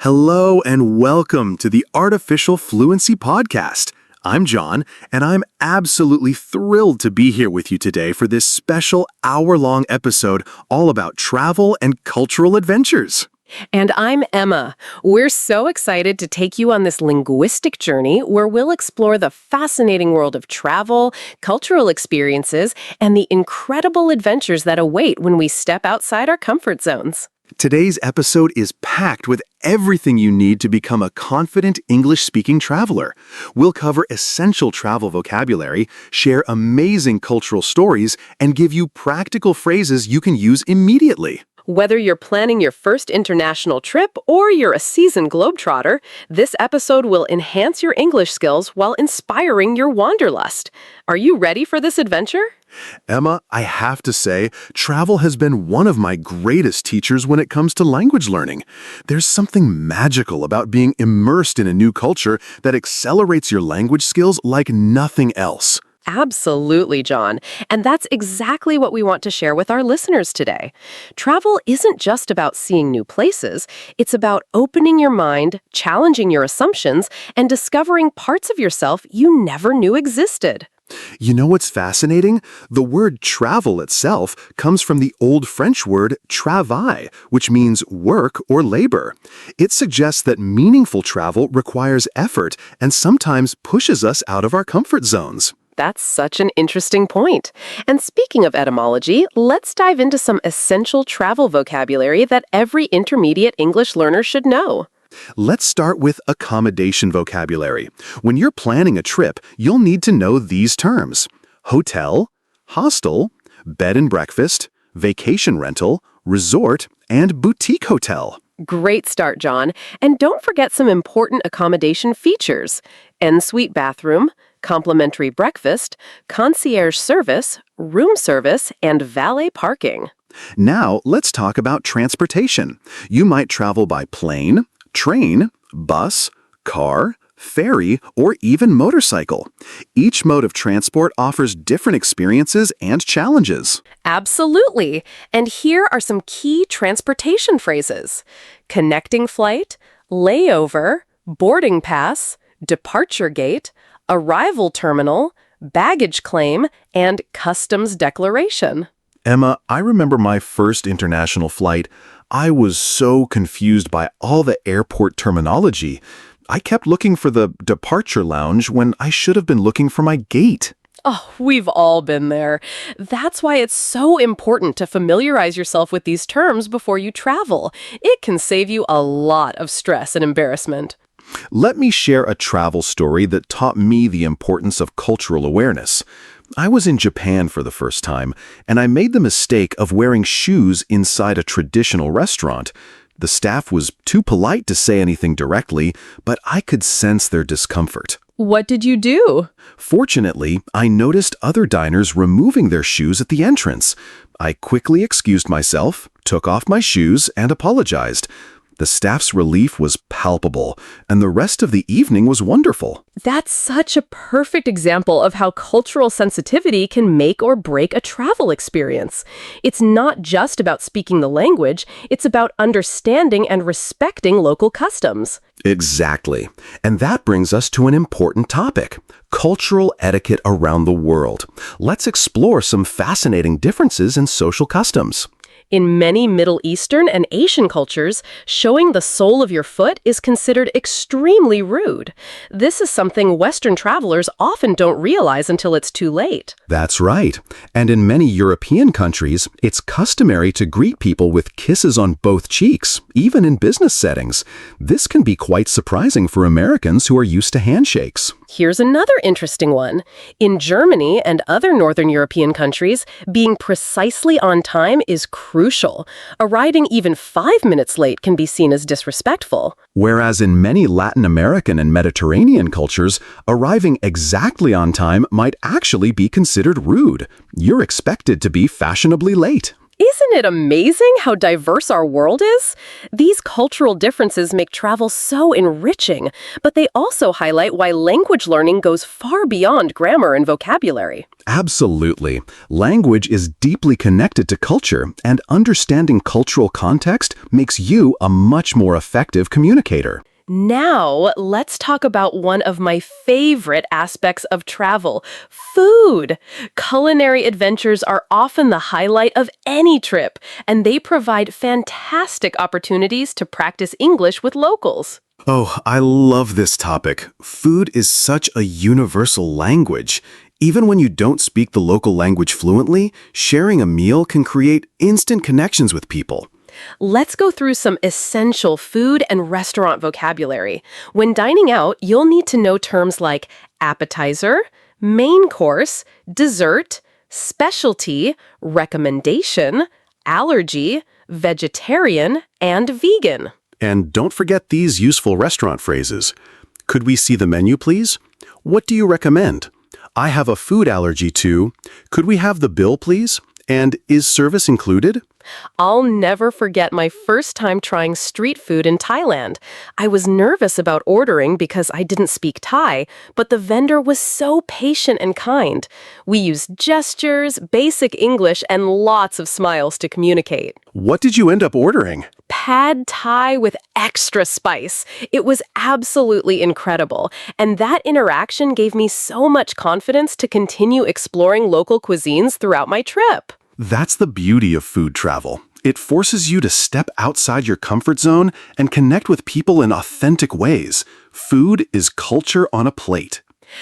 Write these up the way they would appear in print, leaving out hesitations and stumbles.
Hello and welcome to the Artificial Fluency Podcast. I'm John, and I'm absolutely thrilled to be here with you today for this special hour-long episode all about travel and cultural adventures. And I'm Emma. We're so excited to take you on this linguistic journey where we'll explore the fascinating world of travel, cultural experiences, and the incredible adventures that await when we step outside our comfort zones. Today's episode is packed with everything you need to become a confident English-speaking traveler. We'll cover essential travel vocabulary, share amazing cultural stories, and give you practical phrases you can use immediately. Whether you're planning your first international trip or you're a seasoned globetrotter, this episode will enhance your English skills while inspiring your wanderlust. Are you ready for this adventure? Emma, I have to say, travel has been one of my greatest teachers when it comes to language learning. There's something magical about being immersed in a new culture that accelerates your language skills like nothing else. Absolutely, John. And that's exactly what we want to share with our listeners today. Travel isn't just about seeing new places. It's about opening your mind, challenging your assumptions, and discovering parts of yourself you never knew existed. You know what's fascinating? The word travel itself comes from the Old French word travail, which means work or labor. It suggests that meaningful travel requires effort and sometimes pushes us out of our comfort zones. That's such an interesting point. And speaking of etymology, let's dive into some essential travel vocabulary that every intermediate English learner should know. Let's start with accommodation vocabulary. When you're planning a trip, you'll need to know these terms: hotel, hostel, bed and breakfast, vacation rental, resort, and boutique hotel. Great start, John. And don't forget some important accommodation features: en-suite bathroom, complimentary breakfast, concierge service, room service, and valet parking. Now, let's talk about transportation. You might travel by plane, train, bus, car, ferry, or even motorcycle. Each mode of transport offers different experiences and challenges. Absolutely. And here are some key transportation phrases: connecting flight, layover, boarding pass, departure gate, arrival terminal, baggage claim, and customs declaration. Emma, I remember my first international flight. I was so confused by all the airport terminology. I kept looking for the departure lounge when I should have been looking for my gate. Oh, we've all been there. That's why it's so important to familiarize yourself with these terms before you travel. It can save you a lot of stress and embarrassment. Let me share a travel story that taught me the importance of cultural awareness. I was in Japan for the first time, and I made the mistake of wearing shoes inside a traditional restaurant. The staff was too polite to say anything directly, but I could sense their discomfort. What did you do? Fortunately, I noticed other diners removing their shoes at the entrance. I quickly excused myself, took off my shoes, and apologized. The staff's relief was palpable, and the rest of the evening was wonderful. That's such a perfect example of how cultural sensitivity can make or break a travel experience. It's not just about speaking the language, it's about understanding and respecting local customs. Exactly. And that brings us to an important topic: cultural etiquette around the world. Let's explore some fascinating differences in social customs. In many Middle Eastern and Asian cultures, showing the sole of your foot is considered extremely rude. This is something Western travelers often don't realize until it's too late. That's right. And in many European countries, it's customary to greet people with kisses on both cheeks, even in business settings. This can be quite surprising for Americans who are used to handshakes. Here's another interesting one. In Germany and other Northern European countries, being precisely on time is crucial. Arriving even 5 minutes late can be seen as disrespectful. Whereas in many Latin American and Mediterranean cultures, arriving exactly on time might actually be considered rude. You're expected to be fashionably late. Isn't it amazing how diverse our world is? These cultural differences make travel so enriching, but they also highlight why language learning goes far beyond grammar and vocabulary. Absolutely. Language is deeply connected to culture, and understanding cultural context makes you a much more effective communicator. Now, let's talk about one of my favorite aspects of travel, food. Culinary adventures are often the highlight of any trip, and they provide fantastic opportunities to practice English with locals. Oh, I love this topic. Food is such a universal language. Even when you don't speak the local language fluently, sharing a meal can create instant connections with people. Let's go through some essential food and restaurant vocabulary. When dining out, you'll need to know terms like appetizer, main course, dessert, specialty, recommendation, allergy, vegetarian, and vegan. And don't forget these useful restaurant phrases. Could we see the menu, please? What do you recommend? I have a food allergy to. Could we have the bill, please? And is service included? I'll never forget my first time trying street food in Thailand. I was nervous about ordering because I didn't speak Thai, but the vendor was so patient and kind. We used gestures, basic English, and lots of smiles to communicate. What did you end up ordering? Pad Thai with extra spice. It was absolutely incredible, and that interaction gave me so much confidence to continue exploring local cuisines throughout my trip. That's the beauty of food travel. It forces you to step outside your comfort zone and connect with people in authentic ways. Food is culture on a plate.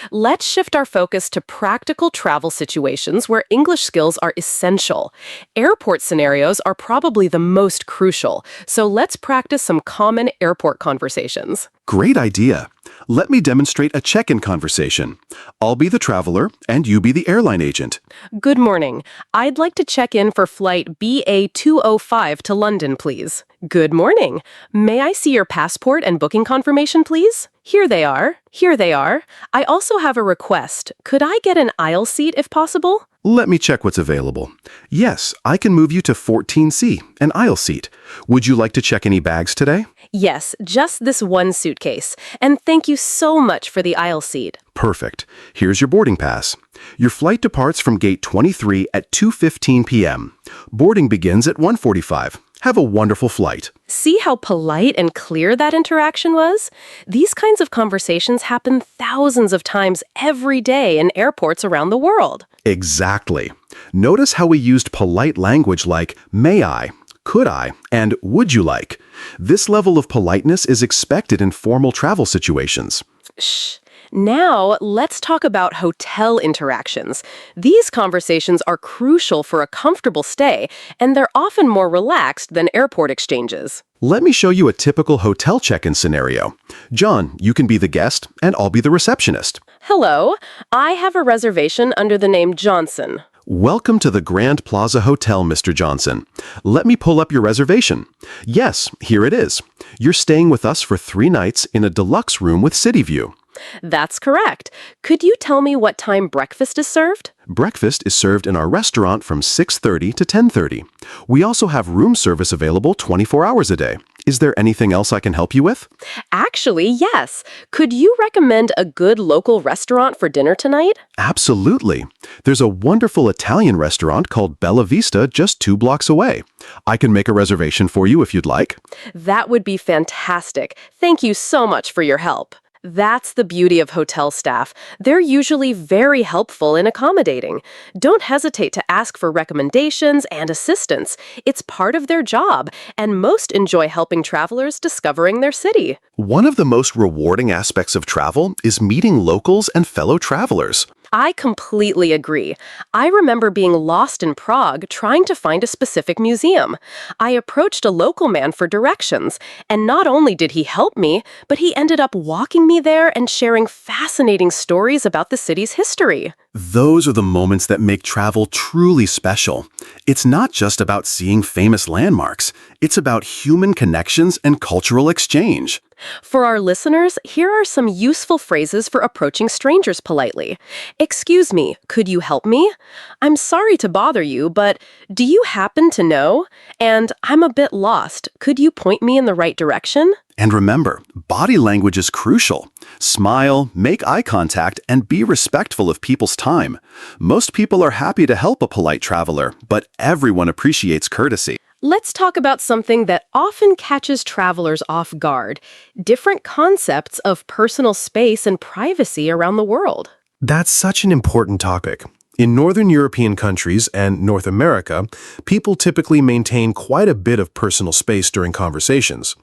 Let's shift our focus to practical travel situations where English skills are essential. Airport scenarios are probably the most crucial, so let's practice some common airport conversations. Great idea. Let me demonstrate a check-in conversation. I'll be the traveler and you be the airline agent. Good morning. I'd like to check in for flight BA205 to London, please. Good morning. May I see your passport and booking confirmation, please? Here they are. Here they are. I also have a request. Could I get an aisle seat if possible? Let me check what's available. Yes, I can move you to 14C, an aisle seat. Would you like to check any bags today? Yes, just this one suitcase. And thank you so much for the aisle seat. Perfect. Here's your boarding pass. Your flight departs from gate 23 at 2:15 p.m. Boarding begins at 1:45. Have a wonderful flight. See how polite and clear that interaction was? These kinds of conversations happen thousands of times every day in airports around the world. Exactly. Notice how we used polite language like may I, could I, and would you like. This level of politeness is expected in formal travel situations. Shh. Now, let's talk about hotel interactions. These conversations are crucial for a comfortable stay, and they're often more relaxed than airport exchanges. Let me show you a typical hotel check-in scenario. John, you can be the guest, and I'll be the receptionist. Hello, I have a reservation under the name Johnson. Welcome to the Grand Plaza Hotel, Mr. Johnson. Let me pull up your reservation. Yes, here it is. You're staying with us for 3 nights in a deluxe room with city view. That's correct. Could you tell me what time breakfast is served? Breakfast is served in our restaurant from 6:30 to 10:30. We also have room service available 24 hours a day. Is there anything else I can help you with? Actually, yes. Could you recommend a good local restaurant for dinner tonight? Absolutely. There's a wonderful Italian restaurant called Bella Vista just 2 blocks away. I can make a reservation for you if you'd like. That would be fantastic. Thank you so much for your help. That's the beauty of hotel staff. They're usually very helpful and accommodating. Don't hesitate to ask for recommendations and assistance. It's part of their job, and most enjoy helping travelers discovering their city. One of the most rewarding aspects of travel is meeting locals and fellow travelers. I completely agree. I remember being lost in Prague trying to find a specific museum. I approached a local man for directions, and not only did he help me, but he ended up walking me there and sharing fascinating stories about the city's history. Those are the moments that make travel truly special. It's not just about seeing famous landmarks. It's about human connections and cultural exchange. For our listeners, here are some useful phrases for approaching strangers politely. Excuse me, could you help me? I'm sorry to bother you, but do you happen to know? And I'm a bit lost. Could you point me in the right direction? And remember, body language is crucial. Smile, make eye contact, and be respectful of people's time. Most people are happy to help a polite traveler, but everyone appreciates courtesy. Let's talk about something that often catches travelers off guard: different concepts of personal space and privacy around the world. That's such an important topic. In Northern European countries and North America, people typically maintain quite a bit of personal space during conversations.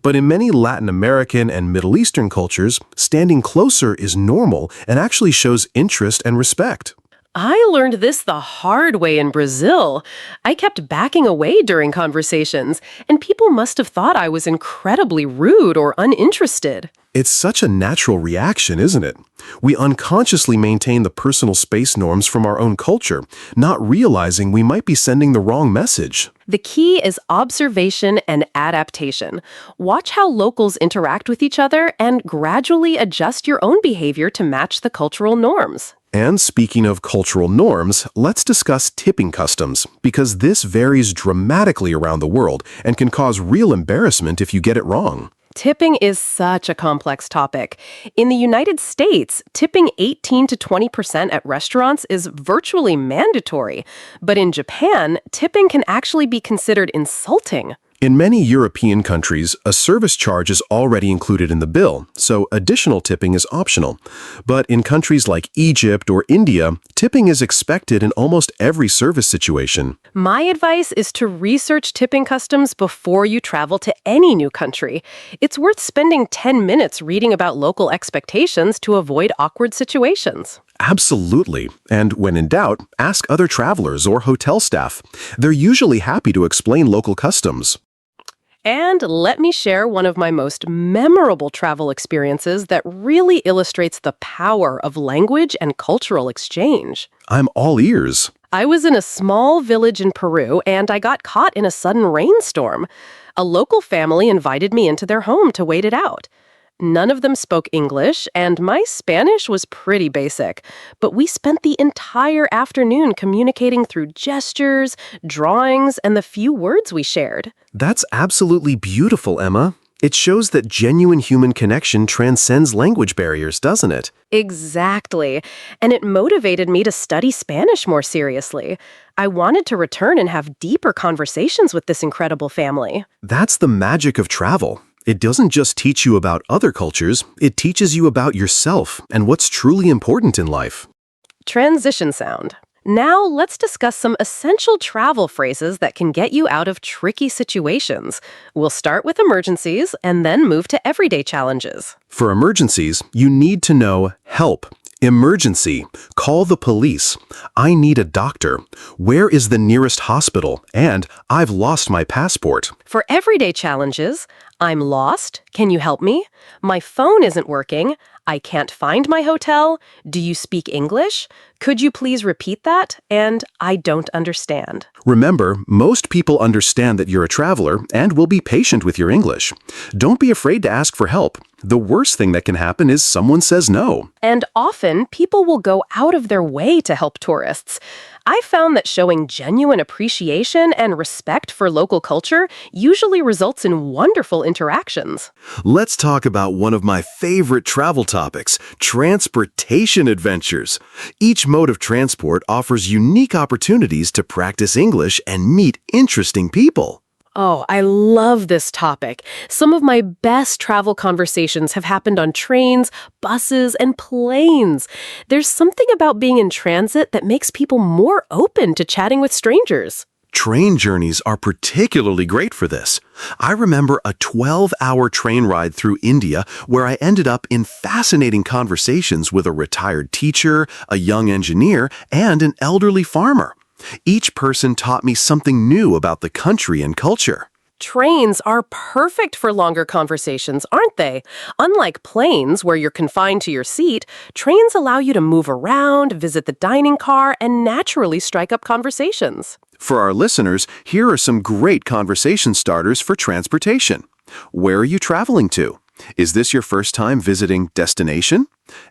But in many Latin American and Middle Eastern cultures, standing closer is normal and actually shows interest and respect. I learned this the hard way in Brazil. I kept backing away during conversations, and people must have thought I was incredibly rude or uninterested. It's such a natural reaction, isn't it? We unconsciously maintain the personal space norms from our own culture, not realizing we might be sending the wrong message. The key is observation and adaptation. Watch how locals interact with each other and gradually adjust your own behavior to match the cultural norms. And speaking of cultural norms, let's discuss tipping customs, because this varies dramatically around the world and can cause real embarrassment if you get it wrong. Tipping is such a complex topic. In the United States, tipping 18 to 20% at restaurants is virtually mandatory. But in Japan, tipping can actually be considered insulting. In many European countries, a service charge is already included in the bill, so additional tipping is optional. But in countries like Egypt or India, tipping is expected in almost every service situation. My advice is to research tipping customs before you travel to any new country. It's worth spending 10 minutes reading about local expectations to avoid awkward situations. Absolutely. And when in doubt, ask other travelers or hotel staff. They're usually happy to explain local customs. And let me share one of my most memorable travel experiences that really illustrates the power of language and cultural exchange. I'm all ears. I was in a small village in Peru, and I got caught in a sudden rainstorm. A local family invited me into their home to wait it out. None of them spoke English, and my Spanish was pretty basic. But we spent the entire afternoon communicating through gestures, drawings, and the few words we shared. That's absolutely beautiful, Emma. It shows that genuine human connection transcends language barriers, doesn't it? Exactly. And it motivated me to study Spanish more seriously. I wanted to return and have deeper conversations with this incredible family. That's the magic of travel. It doesn't just teach you about other cultures, it teaches you about yourself and what's truly important in life. Transition sound. Now let's discuss some essential travel phrases that can get you out of tricky situations. We'll start with emergencies and then move to everyday challenges. For emergencies, you need to know help, emergency, call the police, I need a doctor, where is the nearest hospital, and I've lost my passport. For everyday challenges, I'm lost. Can you help me? My phone isn't working. I can't find my hotel. Do you speak English? Could you please repeat that? And I don't understand. Remember, most people understand that you're a traveler and will be patient with your English. Don't be afraid to ask for help. The worst thing that can happen is someone says no. And often, people will go out of their way to help tourists. I found that showing genuine appreciation and respect for local culture usually results in wonderful interactions. Let's talk about one of my favorite travel topics, transportation adventures. Each mode of transport offers unique opportunities to practice English and meet interesting people. Oh, I love this topic. Some of my best travel conversations have happened on trains, buses, and planes. There's something about being in transit that makes people more open to chatting with strangers. Train journeys are particularly great for this. I remember a 12-hour train ride through India where I ended up in fascinating conversations with a retired teacher, a young engineer, and an elderly farmer. Each person taught me something new about the country and culture. Trains are perfect for longer conversations, aren't they? Unlike planes, where you're confined to your seat, trains allow you to move around, visit the dining car, and naturally strike up conversations. For our listeners, here are some great conversation starters for transportation. Where are you traveling to? Is this your first time visiting destination?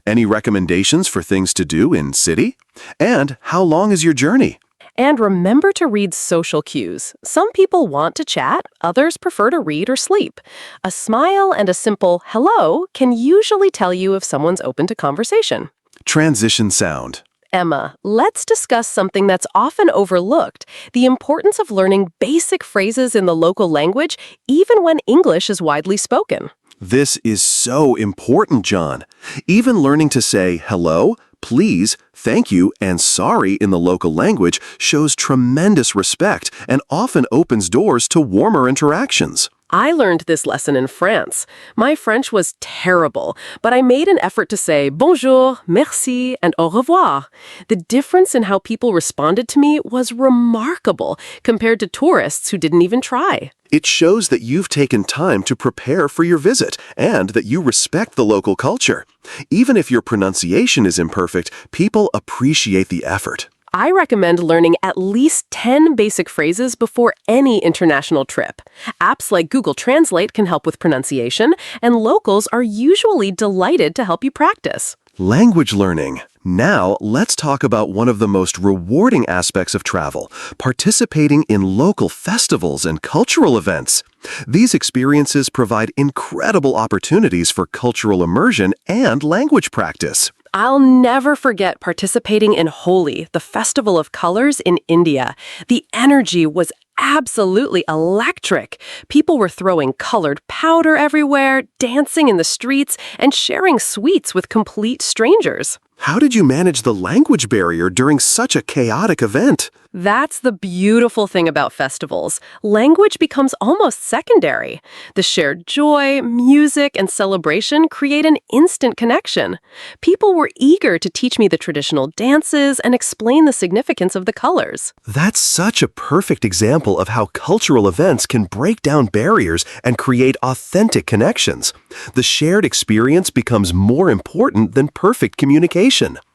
Any recommendations for things to do in city? And how long is your journey? And remember to read social cues. Some people want to chat, others prefer to read or sleep. A smile and a simple hello can usually tell you if someone's open to conversation. Transition sound. Emma, let's discuss something that's often overlooked, the importance of learning basic phrases in the local language, even when English is widely spoken. This is so important, John. Even learning to say hello, please, thank you, and sorry in the local language shows tremendous respect and often opens doors to warmer interactions. I learned this lesson in France. My French was terrible, but I made an effort to say bonjour, merci, and au revoir. The difference in how people responded to me was remarkable compared to tourists who didn't even try. It shows that you've taken time to prepare for your visit and that you respect the local culture. Even if your pronunciation is imperfect, people appreciate the effort. I recommend learning at least 10 basic phrases before any international trip. Apps like Google Translate can help with pronunciation, and locals are usually delighted to help you practice. Language learning. Now, let's talk about one of the most rewarding aspects of travel, participating in local festivals and cultural events. These experiences provide incredible opportunities for cultural immersion and language practice. I'll never forget participating in Holi, the Festival of Colors in India. The energy was absolutely electric. People were throwing colored powder everywhere, dancing in the streets, and sharing sweets with complete strangers. How did you manage the language barrier during such a chaotic event? That's the beautiful thing about festivals. Language becomes almost secondary. The shared joy, music, and celebration create an instant connection. People were eager to teach me the traditional dances and explain the significance of the colors. That's such a perfect example of how cultural events can break down barriers and create authentic connections. The shared experience becomes more important than perfect communication.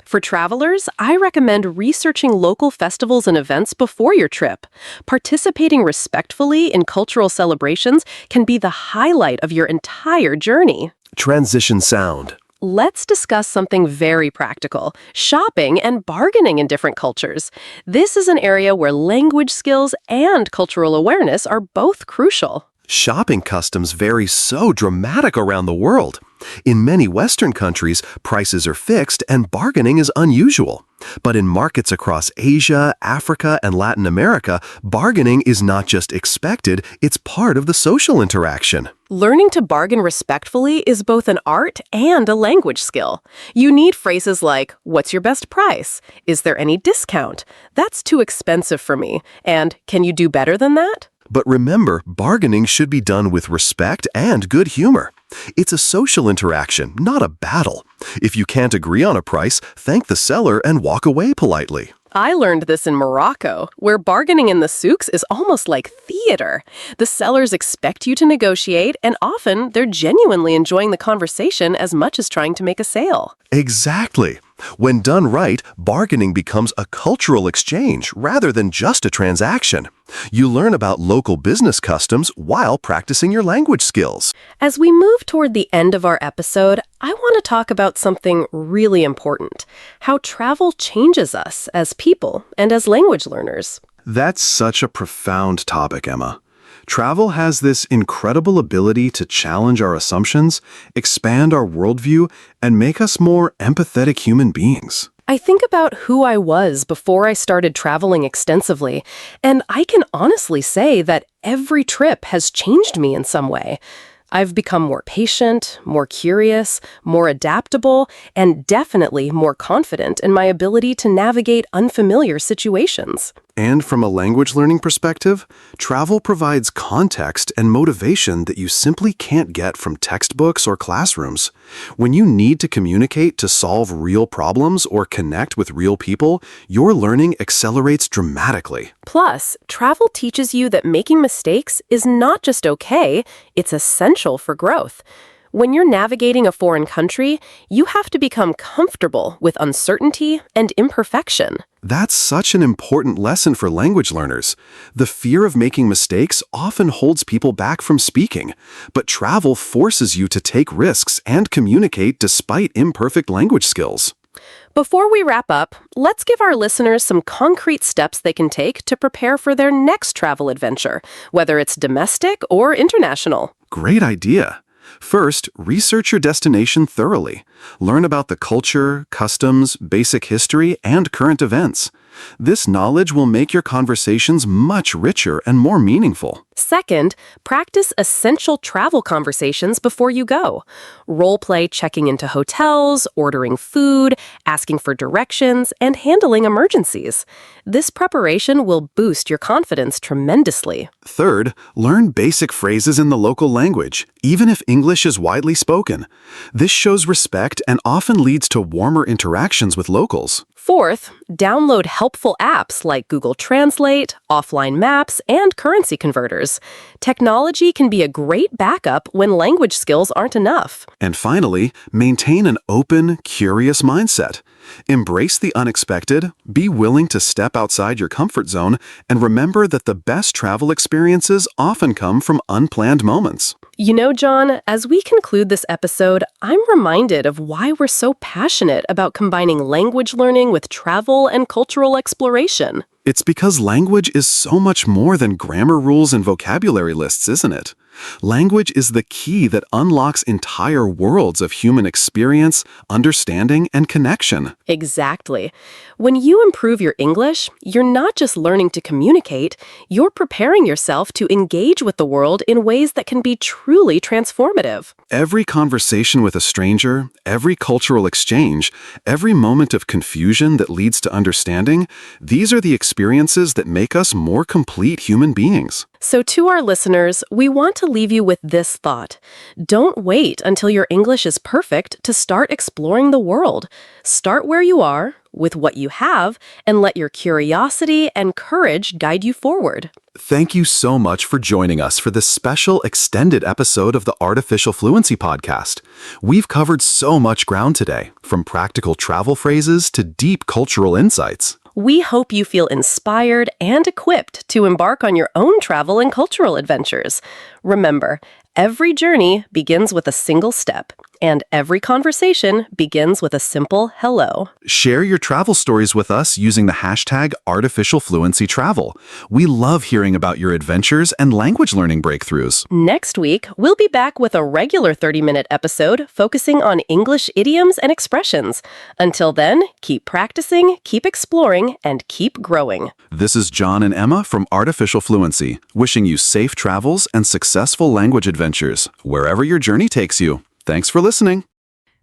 For travelers, I recommend researching local festivals and events before your trip. Participating respectfully in cultural celebrations can be the highlight of your entire journey. Transition sound. Let's discuss something very practical, shopping and bargaining in different cultures. This is an area where language skills and cultural awareness are both crucial. Shopping customs vary so dramatic around the world. In many Western countries, prices are fixed and bargaining is unusual. But in markets across Asia, Africa, and Latin America, bargaining is not just expected, it's part of the social interaction. Learning to bargain respectfully is both an art and a language skill. You need phrases like, "What's your best price? Is there any discount? That's too expensive for me." And, "Can you do better than that?" But remember, bargaining should be done with respect and good humor. It's a social interaction, not a battle. If you can't agree on a price, thank the seller and walk away politely. I learned this in Morocco, where bargaining in the souks is almost like theater. The sellers expect you to negotiate, and often they're genuinely enjoying the conversation as much as trying to make a sale. Exactly. When done right, bargaining becomes a cultural exchange rather than just a transaction. You learn about local business customs while practicing your language skills. As we move toward the end of our episode, I want to talk about something really important: how travel changes us as people and as language learners. That's such a profound topic, Emma. Travel has this incredible ability to challenge our assumptions, expand our worldview, and make us more empathetic human beings. I think about who I was before I started traveling extensively, and I can honestly say that every trip has changed me in some way. I've become more patient, more curious, more adaptable, and definitely more confident in my ability to navigate unfamiliar situations. And from a language learning perspective, travel provides context and motivation that you simply can't get from textbooks or classrooms. When you need to communicate to solve real problems or connect with real people, your learning accelerates dramatically. Plus, travel teaches you that making mistakes is not just okay, it's essential for growth. When you're navigating a foreign country, you have to become comfortable with uncertainty and imperfection. That's such an important lesson for language learners. The fear of making mistakes often holds people back from speaking, but travel forces you to take risks and communicate despite imperfect language skills. Before we wrap up, let's give our listeners some concrete steps they can take to prepare for their next travel adventure, whether it's domestic or international. Great idea. First, research your destination thoroughly. Learn about the culture, customs, basic history, and current events. This knowledge will make your conversations much richer and more meaningful. Second, practice essential travel conversations before you go. Role-play checking into hotels, ordering food, asking for directions, and handling emergencies. This preparation will boost your confidence tremendously. Third, learn basic phrases in the local language, even if English is widely spoken. This shows respect and often leads to warmer interactions with locals. Fourth, download helpful apps like Google Translate, offline maps, and currency converters. Technology can be a great backup when language skills aren't enough. And finally, maintain an open, curious mindset. Embrace the unexpected, be willing to step outside your comfort zone, and remember that the best travel experiences often come from unplanned moments. You know, John, as we conclude this episode, I'm reminded of why we're so passionate about combining language learning with travel and cultural exploration. It's because language is so much more than grammar rules and vocabulary lists, isn't it? Language is the key that unlocks entire worlds of human experience, understanding, and connection. Exactly. When you improve your English, you're not just learning to communicate, you're preparing yourself to engage with the world in ways that can be truly transformative. Every conversation with a stranger, every cultural exchange, every moment of confusion that leads to understanding, these are the experiences that make us more complete human beings. So to our listeners, we want to leave you with this thought. Don't wait until your English is perfect to start exploring the world. Start where you are, with what you have, and let your curiosity and courage guide you forward. Thank you so much for joining us for this special extended episode of the Artificial Fluency Podcast. We've covered so much ground today, from practical travel phrases to deep cultural insights. We hope you feel inspired and equipped to embark on your own travel and cultural adventures. Remember, every journey begins with a single step, and every conversation begins with a simple hello. Share your travel stories with us using the hashtag #ArtificialFluencyTravel. We love hearing about your adventures and language learning breakthroughs. Next week, we'll be back with a regular 30-minute episode focusing on English idioms and expressions. Until then, keep practicing, keep exploring, and keep growing. This is John and Emma from Artificial Fluency, wishing you safe travels and successful language adventures, wherever your journey takes you. Thanks for listening.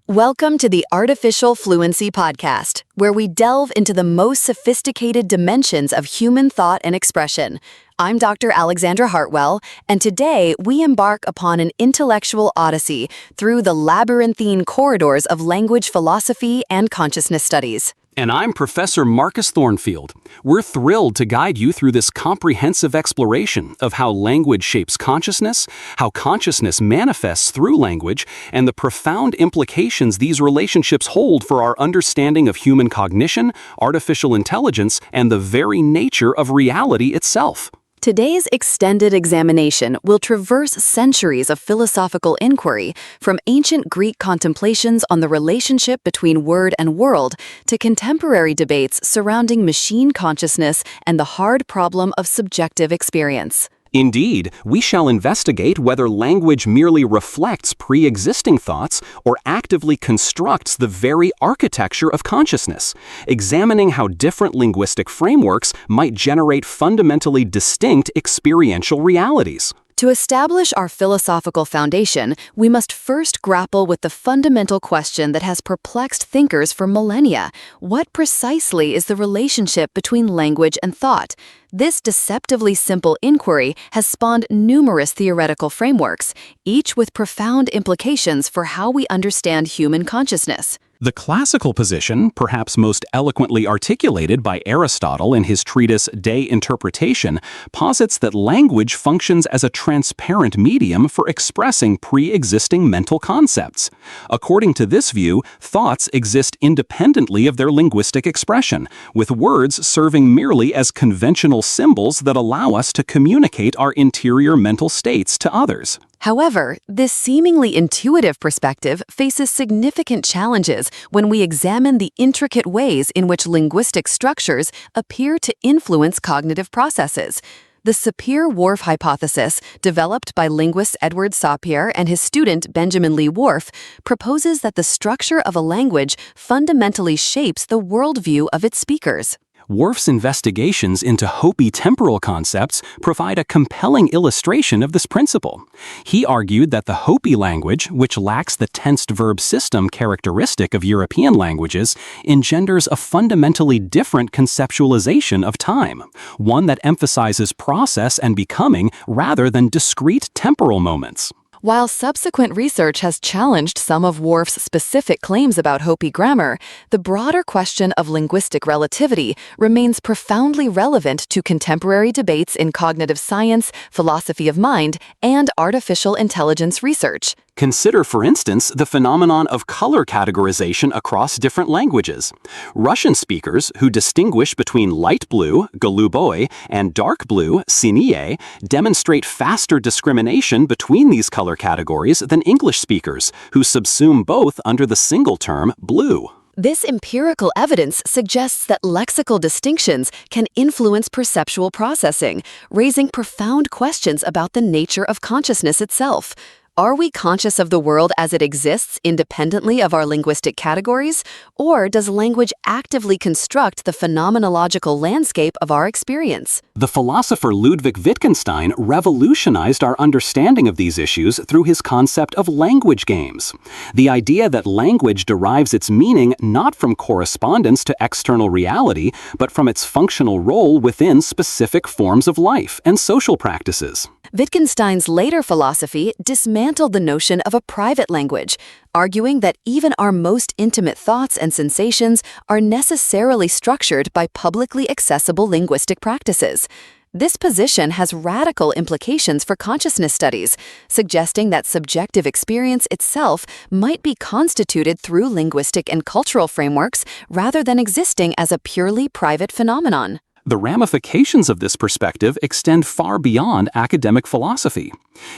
Welcome to the Artificial Fluency Podcast, where we delve into the most sophisticated dimensions of human thought and expression. I'm Dr. Alexandra Hartwell, and today we embark upon an intellectual odyssey through the labyrinthine corridors of language philosophy and consciousness studies. And I'm Professor Marcus Thornfield. We're thrilled to guide you through this comprehensive exploration of how language shapes consciousness, how consciousness manifests through language, and the profound implications these relationships hold for our understanding of human cognition, artificial intelligence, and the very nature of reality itself. Today's extended examination will traverse centuries of philosophical inquiry, from ancient Greek contemplations on the relationship between word and world to contemporary debates surrounding machine consciousness and the hard problem of subjective experience. Indeed, we shall investigate whether language merely reflects pre-existing thoughts or actively constructs the very architecture of consciousness, examining how different linguistic frameworks might generate fundamentally distinct experiential realities. To establish our philosophical foundation, we must first grapple with the fundamental question that has perplexed thinkers for millennia. What precisely is the relationship between language and thought? This deceptively simple inquiry has spawned numerous theoretical frameworks, each with profound implications for how we understand human consciousness. The classical position, perhaps most eloquently articulated by Aristotle in his treatise De Interpretation, posits that language functions as a transparent medium for expressing pre-existing mental concepts. According to this view, thoughts exist independently of their linguistic expression, with words serving merely as conventional symbols that allow us to communicate our interior mental states to others. However, this seemingly intuitive perspective faces significant challenges when we examine the intricate ways in which linguistic structures appear to influence cognitive processes. The Sapir-Whorf hypothesis, developed by linguist Edward Sapir and his student Benjamin Lee Whorf, proposes that the structure of a language fundamentally shapes the worldview of its speakers. Whorf's investigations into Hopi temporal concepts provide a compelling illustration of this principle. He argued that the Hopi language, which lacks the tensed verb system characteristic of European languages, engenders a fundamentally different conceptualization of time, one that emphasizes process and becoming rather than discrete temporal moments. While subsequent research has challenged some of Whorf's specific claims about Hopi grammar, the broader question of linguistic relativity remains profoundly relevant to contemporary debates in cognitive science, philosophy of mind, and artificial intelligence research. Consider, for instance, the phenomenon of color categorization across different languages. Russian speakers who distinguish between light blue, голубой, and dark blue, синие, demonstrate faster discrimination between these color categories than English speakers, who subsume both under the single term blue. This empirical evidence suggests that lexical distinctions can influence perceptual processing, raising profound questions about the nature of consciousness itself. Are we conscious of the world as it exists independently of our linguistic categories, or does language actively construct the phenomenological landscape of our experience? The philosopher Ludwig Wittgenstein revolutionized our understanding of these issues through his concept of language games. The idea that language derives its meaning not from correspondence to external reality, but from its functional role within specific forms of life and social practices. Wittgenstein's later philosophy dismantled the notion of a private language, arguing that even our most intimate thoughts and sensations are necessarily structured by publicly accessible linguistic practices. This position has radical implications for consciousness studies, suggesting that subjective experience itself might be constituted through linguistic and cultural frameworks rather than existing as a purely private phenomenon. The ramifications of this perspective extend far beyond academic philosophy.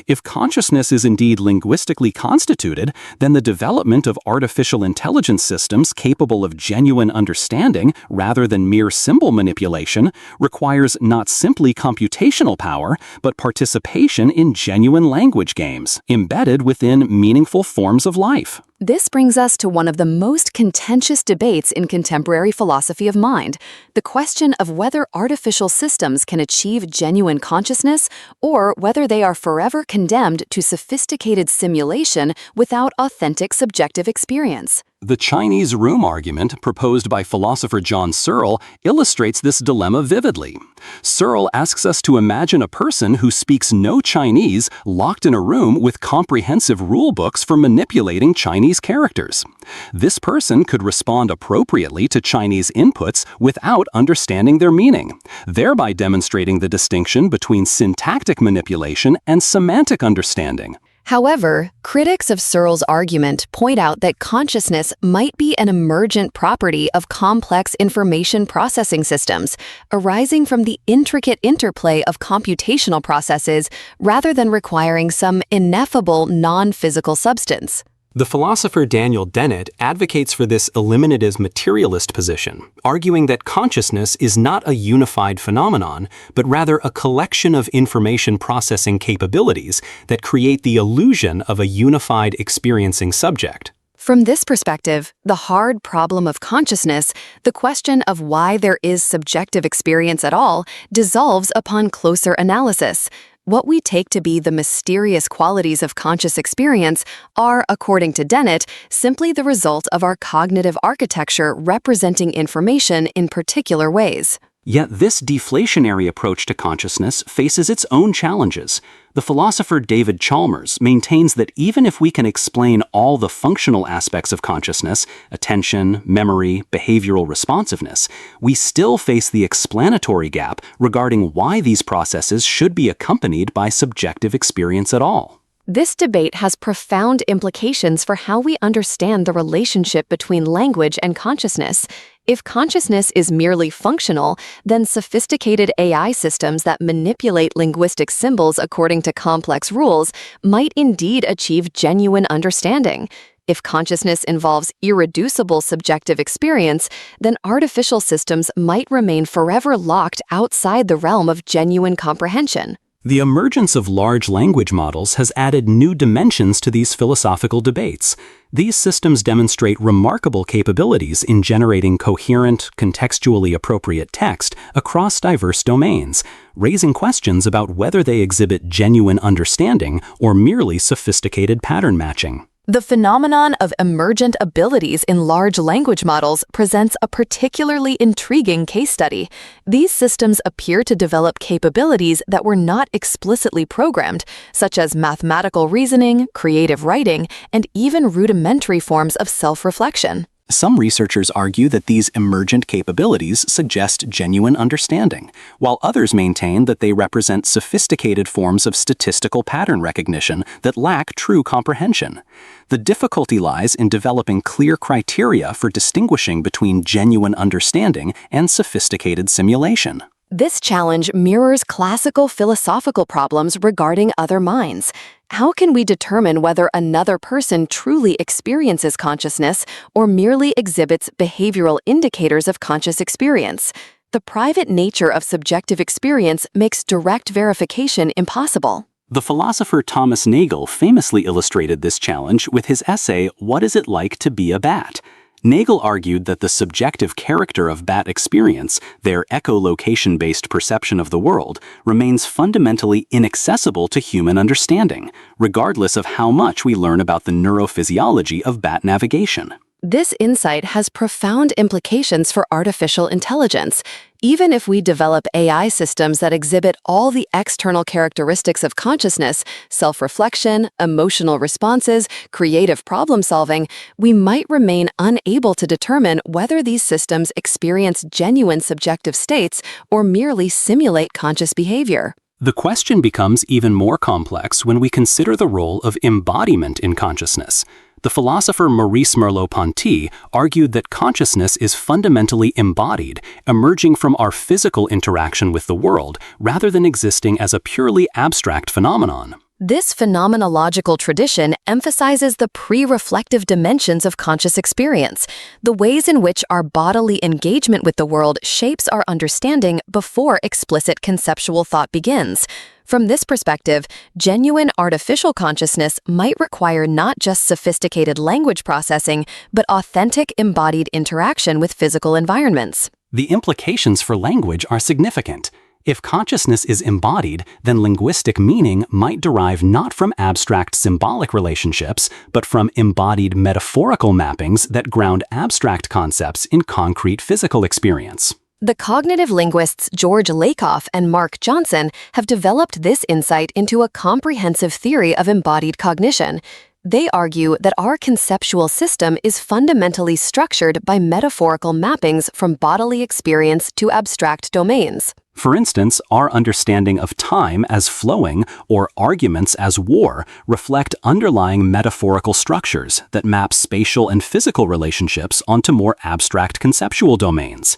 If consciousness is indeed linguistically constituted, then the development of artificial intelligence systems capable of genuine understanding rather than mere symbol manipulation requires not simply computational power, but participation in genuine language games, embedded within meaningful forms of life. This brings us to one of the most contentious debates in contemporary philosophy of mind, the question of whether artificial systems can achieve genuine consciousness or whether they are forever condemned to sophisticated simulation without authentic subjective experience. The Chinese room argument proposed by philosopher John Searle illustrates this dilemma vividly. Searle asks us to imagine a person who speaks no Chinese locked in a room with comprehensive rule books for manipulating Chinese characters. This person could respond appropriately to Chinese inputs without understanding their meaning, thereby demonstrating the distinction between syntactic manipulation and semantic understanding. However, critics of Searle's argument point out that consciousness might be an emergent property of complex information processing systems, arising from the intricate interplay of computational processes rather than requiring some ineffable non-physical substance. The philosopher Daniel Dennett advocates for this eliminative materialist position, arguing that consciousness is not a unified phenomenon, but rather a collection of information processing capabilities that create the illusion of a unified experiencing subject. From this perspective, the hard problem of consciousness, the question of why there is subjective experience at all, dissolves upon closer analysis. What we take to be the mysterious qualities of conscious experience are, according to Dennett, simply the result of our cognitive architecture representing information in particular ways. Yet this deflationary approach to consciousness faces its own challenges. The philosopher David Chalmers maintains that even if we can explain all the functional aspects of consciousness, attention, memory, behavioral responsiveness, we still face the explanatory gap regarding why these processes should be accompanied by subjective experience at all. This debate has profound implications for how we understand the relationship between language and consciousness. If consciousness is merely functional, then sophisticated AI systems that manipulate linguistic symbols according to complex rules might indeed achieve genuine understanding. If consciousness involves irreducible subjective experience, then artificial systems might remain forever locked outside the realm of genuine comprehension. The emergence of large language models has added new dimensions to these philosophical debates. These systems demonstrate remarkable capabilities in generating coherent, contextually appropriate text across diverse domains, raising questions about whether they exhibit genuine understanding or merely sophisticated pattern matching. The phenomenon of emergent abilities in large language models presents a particularly intriguing case study. These systems appear to develop capabilities that were not explicitly programmed, such as mathematical reasoning, creative writing, and even rudimentary forms of self-reflection. Some researchers argue that these emergent capabilities suggest genuine understanding, while others maintain that they represent sophisticated forms of statistical pattern recognition that lack true comprehension. The difficulty lies in developing clear criteria for distinguishing between genuine understanding and sophisticated simulation. This challenge mirrors classical philosophical problems regarding other minds. How can we determine whether another person truly experiences consciousness or merely exhibits behavioral indicators of conscious experience? The private nature of subjective experience makes direct verification impossible. The philosopher Thomas Nagel famously illustrated this challenge with his essay, "What Is It Like to Be a Bat?" Nagel argued that the subjective character of bat experience, their echolocation-based perception of the world, remains fundamentally inaccessible to human understanding, regardless of how much we learn about the neurophysiology of bat navigation. This insight has profound implications for artificial intelligence. Even if we develop AI systems that exhibit all the external characteristics of consciousness, self-reflection, emotional responses, creative problem-solving, we might remain unable to determine whether these systems experience genuine subjective states or merely simulate conscious behavior. The question becomes even more complex when we consider the role of embodiment in consciousness. The philosopher Maurice Merleau-Ponty argued that consciousness is fundamentally embodied, emerging from our physical interaction with the world rather than existing as a purely abstract phenomenon. This phenomenological tradition emphasizes the pre-reflective dimensions of conscious experience, the ways in which our bodily engagement with the world shapes our understanding before explicit conceptual thought begins. From this perspective, genuine artificial consciousness might require not just sophisticated language processing, but authentic embodied interaction with physical environments. The implications for language are significant. If consciousness is embodied, then linguistic meaning might derive not from abstract symbolic relationships, but from embodied metaphorical mappings that ground abstract concepts in concrete physical experience. The cognitive linguists George Lakoff and Mark Johnson have developed this insight into a comprehensive theory of embodied cognition. They argue that our conceptual system is fundamentally structured by metaphorical mappings from bodily experience to abstract domains. For instance, our understanding of time as flowing or arguments as war reflect underlying metaphorical structures that map spatial and physical relationships onto more abstract conceptual domains.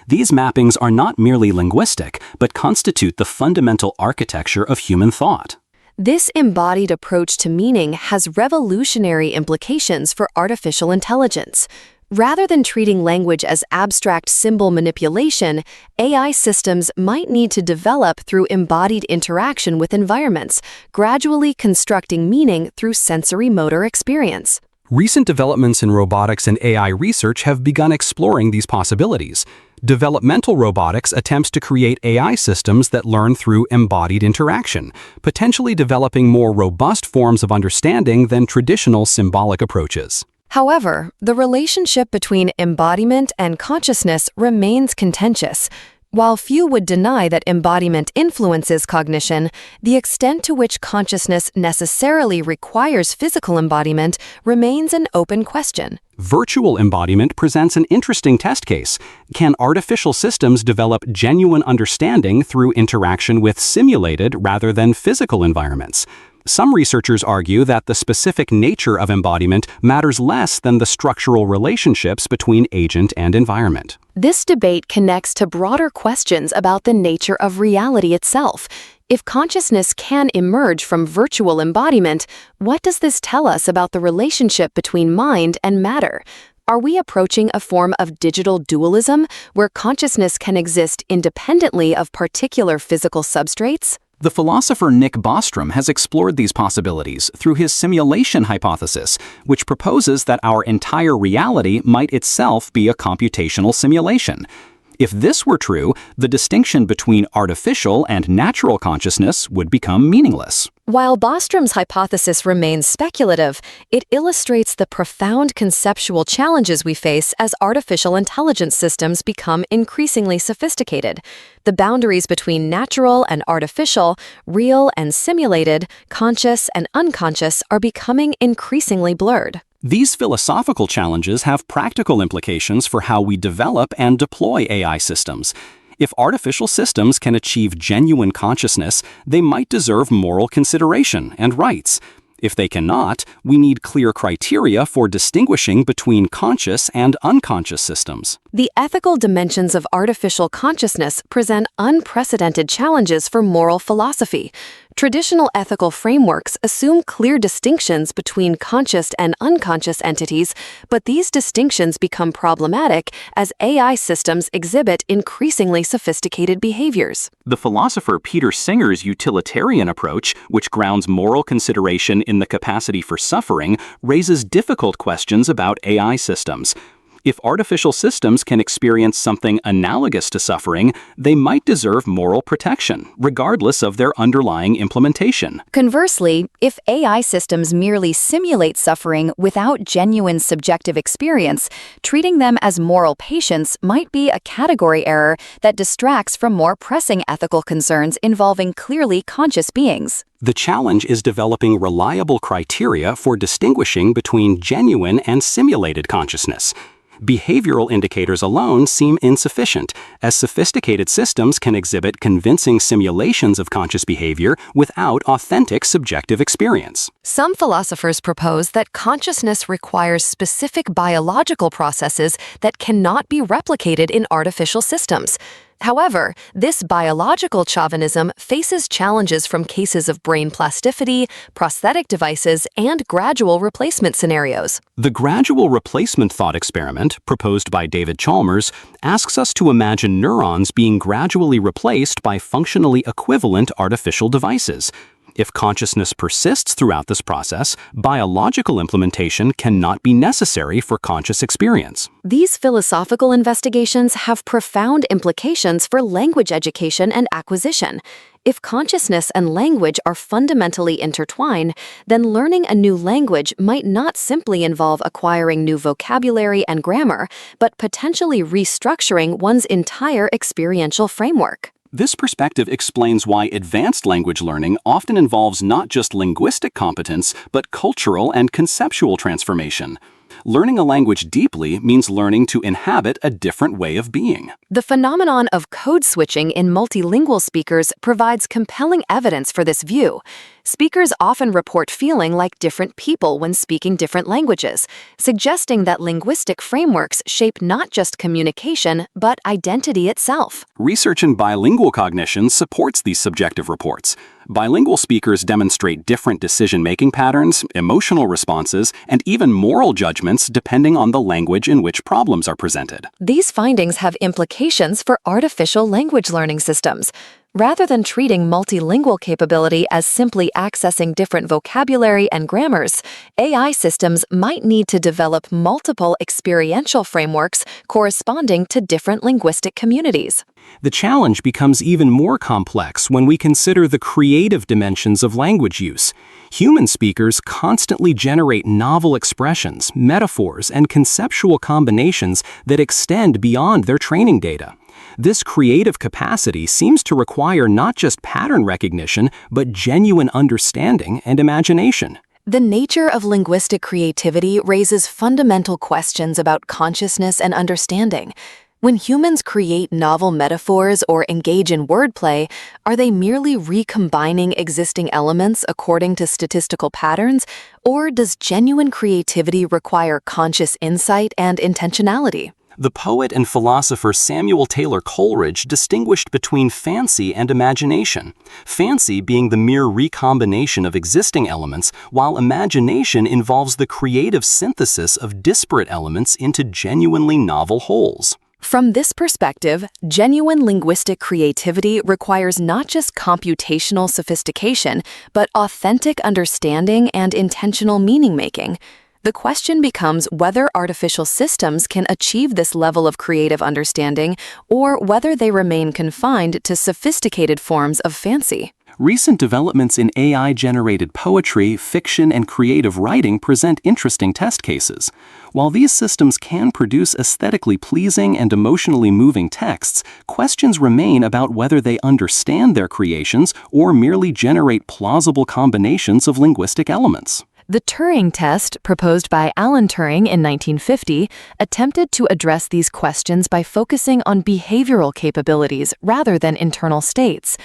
These mappings are not merely linguistic, but constitute the fundamental architecture of human thought. This embodied approach to meaning has revolutionary implications for artificial intelligence. Rather than treating language as abstract symbol manipulation, AI systems might need to develop through embodied interaction with environments, gradually constructing meaning through sensory-motor experience. Recent developments in robotics and AI research have begun exploring these possibilities. Developmental robotics attempts to create AI systems that learn through embodied interaction, potentially developing more robust forms of understanding than traditional symbolic approaches. However, the relationship between embodiment and consciousness remains contentious. While few would deny that embodiment influences cognition, the extent to which consciousness necessarily requires physical embodiment remains an open question. Virtual embodiment presents an interesting test case. Can artificial systems develop genuine understanding through interaction with simulated rather than physical environments? Some researchers argue that the specific nature of embodiment matters less than the structural relationships between agent and environment. This debate connects to broader questions about the nature of reality itself. If consciousness can emerge from virtual embodiment, what does this tell us about the relationship between mind and matter? Are we approaching a form of digital dualism where consciousness can exist independently of particular physical substrates? The philosopher Nick Bostrom has explored these possibilities through his simulation hypothesis, which proposes that our entire reality might itself be a computational simulation. If this were true, the distinction between artificial and natural consciousness would become meaningless. While Bostrom's hypothesis remains speculative, it illustrates the profound conceptual challenges we face as artificial intelligence systems become increasingly sophisticated. The boundaries between natural and artificial, real and simulated, conscious and unconscious are becoming increasingly blurred. These philosophical challenges have practical implications for how we develop and deploy AI systems. If artificial systems can achieve genuine consciousness, they might deserve moral consideration and rights. If they cannot, we need clear criteria for distinguishing between conscious and unconscious systems. The ethical dimensions of artificial consciousness present unprecedented challenges for moral philosophy. Traditional ethical frameworks assume clear distinctions between conscious and unconscious entities, but these distinctions become problematic as AI systems exhibit increasingly sophisticated behaviors. The philosopher Peter Singer's utilitarian approach, which grounds moral consideration in the capacity for suffering, raises difficult questions about AI systems. If artificial systems can experience something analogous to suffering, they might deserve moral protection, regardless of their underlying implementation. Conversely, if AI systems merely simulate suffering without genuine subjective experience, treating them as moral patients might be a category error that distracts from more pressing ethical concerns involving clearly conscious beings. The challenge is developing reliable criteria for distinguishing between genuine and simulated consciousness. Behavioral indicators alone seem insufficient, as sophisticated systems can exhibit convincing simulations of conscious behavior without authentic subjective experience. Some philosophers propose that consciousness requires specific biological processes that cannot be replicated in artificial systems. However, this biological chauvinism faces challenges from cases of brain plasticity, prosthetic devices, and gradual replacement scenarios. The gradual replacement thought experiment, proposed by David Chalmers, asks us to imagine neurons being gradually replaced by functionally equivalent artificial devices. If consciousness persists throughout this process, biological implementation cannot be necessary for conscious experience. These philosophical investigations have profound implications for language education and acquisition. If consciousness and language are fundamentally intertwined, then learning a new language might not simply involve acquiring new vocabulary and grammar, but potentially restructuring one's entire experiential framework. This perspective explains why advanced language learning often involves not just linguistic competence, but cultural and conceptual transformation. Learning a language deeply means learning to inhabit a different way of being. The phenomenon of code switching in multilingual speakers provides compelling evidence for this view. Speakers often report feeling like different people when speaking different languages, suggesting that linguistic frameworks shape not just communication, but identity itself. Research in bilingual cognition supports these subjective reports. Bilingual speakers demonstrate different decision-making patterns, emotional responses, and even moral judgments depending on the language in which problems are presented. These findings have implications for artificial language learning systems. Rather than treating multilingual capability as simply accessing different vocabulary and grammars, AI systems might need to develop multiple experiential frameworks corresponding to different linguistic communities. The challenge becomes even more complex when we consider the creative dimensions of language use. Human speakers constantly generate novel expressions, metaphors, and conceptual combinations that extend beyond their training data. This creative capacity seems to require not just pattern recognition, but genuine understanding and imagination. The nature of linguistic creativity raises fundamental questions about consciousness and understanding. When humans create novel metaphors or engage in wordplay, are they merely recombining existing elements according to statistical patterns, or does genuine creativity require conscious insight and intentionality? The poet and philosopher Samuel Taylor Coleridge distinguished between fancy and imagination, fancy being the mere recombination of existing elements, while imagination involves the creative synthesis of disparate elements into genuinely novel wholes. From this perspective, genuine linguistic creativity requires not just computational sophistication, but authentic understanding and intentional meaning-making. The question becomes whether artificial systems can achieve this level of creative understanding or whether they remain confined to sophisticated forms of fancy. Recent developments in AI-generated poetry, fiction, and creative writing present interesting test cases. While these systems can produce aesthetically pleasing and emotionally moving texts, questions remain about whether they understand their creations or merely generate plausible combinations of linguistic elements. The Turing test, proposed by Alan Turing in 1950, attempted to address these questions by focusing on behavioral capabilities rather than internal states.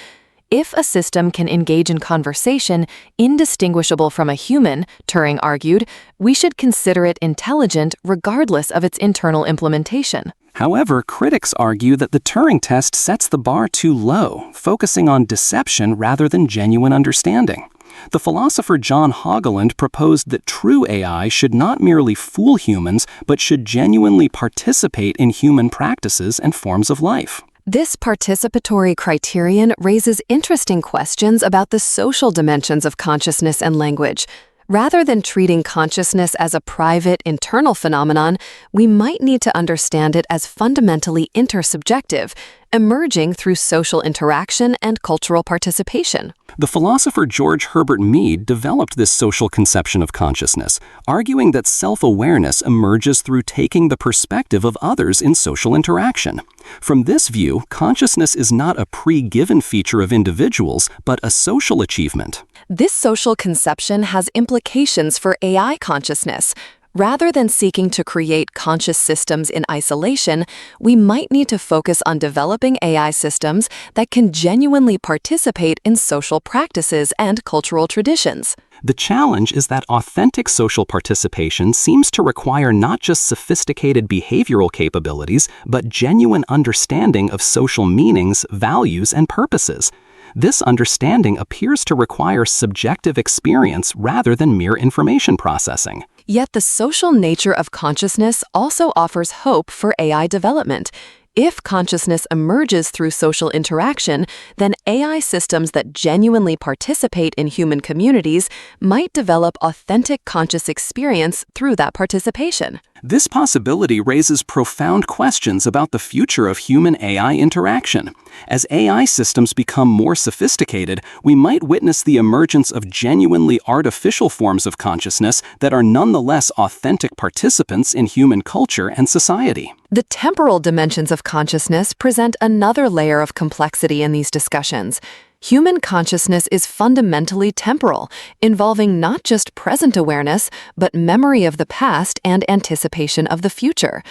If a system can engage in conversation indistinguishable from a human, Turing argued, we should consider it intelligent regardless of its internal implementation. However, critics argue that the Turing test sets the bar too low, focusing on deception rather than genuine understanding. The philosopher John Haugeland proposed that true AI should not merely fool humans, but should genuinely participate in human practices and forms of life. This participatory criterion raises interesting questions about the social dimensions of consciousness and language. Rather than treating consciousness as a private, internal phenomenon, we might need to understand it as fundamentally intersubjective, emerging through social interaction and cultural participation. The philosopher George Herbert Mead developed this social conception of consciousness, arguing that self-awareness emerges through taking the perspective of others in social interaction. From this view, consciousness is not a pre-given feature of individuals, but a social achievement. This social conception has implications for AI consciousness. Rather than seeking to create conscious systems in isolation, we might need to focus on developing AI systems that can genuinely participate in social practices and cultural traditions. The challenge is that authentic social participation seems to require not just sophisticated behavioral capabilities, but genuine understanding of social meanings, values, and purposes. This understanding appears to require subjective experience rather than mere information processing. Yet the social nature of consciousness also offers hope for AI development. If consciousness emerges through social interaction, then AI systems that genuinely participate in human communities might develop authentic conscious experience through that participation. This possibility raises profound questions about the future of human-AI interaction. As AI systems become more sophisticated, we might witness the emergence of genuinely artificial forms of consciousness that are nonetheless authentic participants in human culture and society. The temporal dimensions of consciousness present another layer of complexity in these discussions. Human consciousness is fundamentally temporal, involving not just present awareness, but memory of the past and anticipation of the future.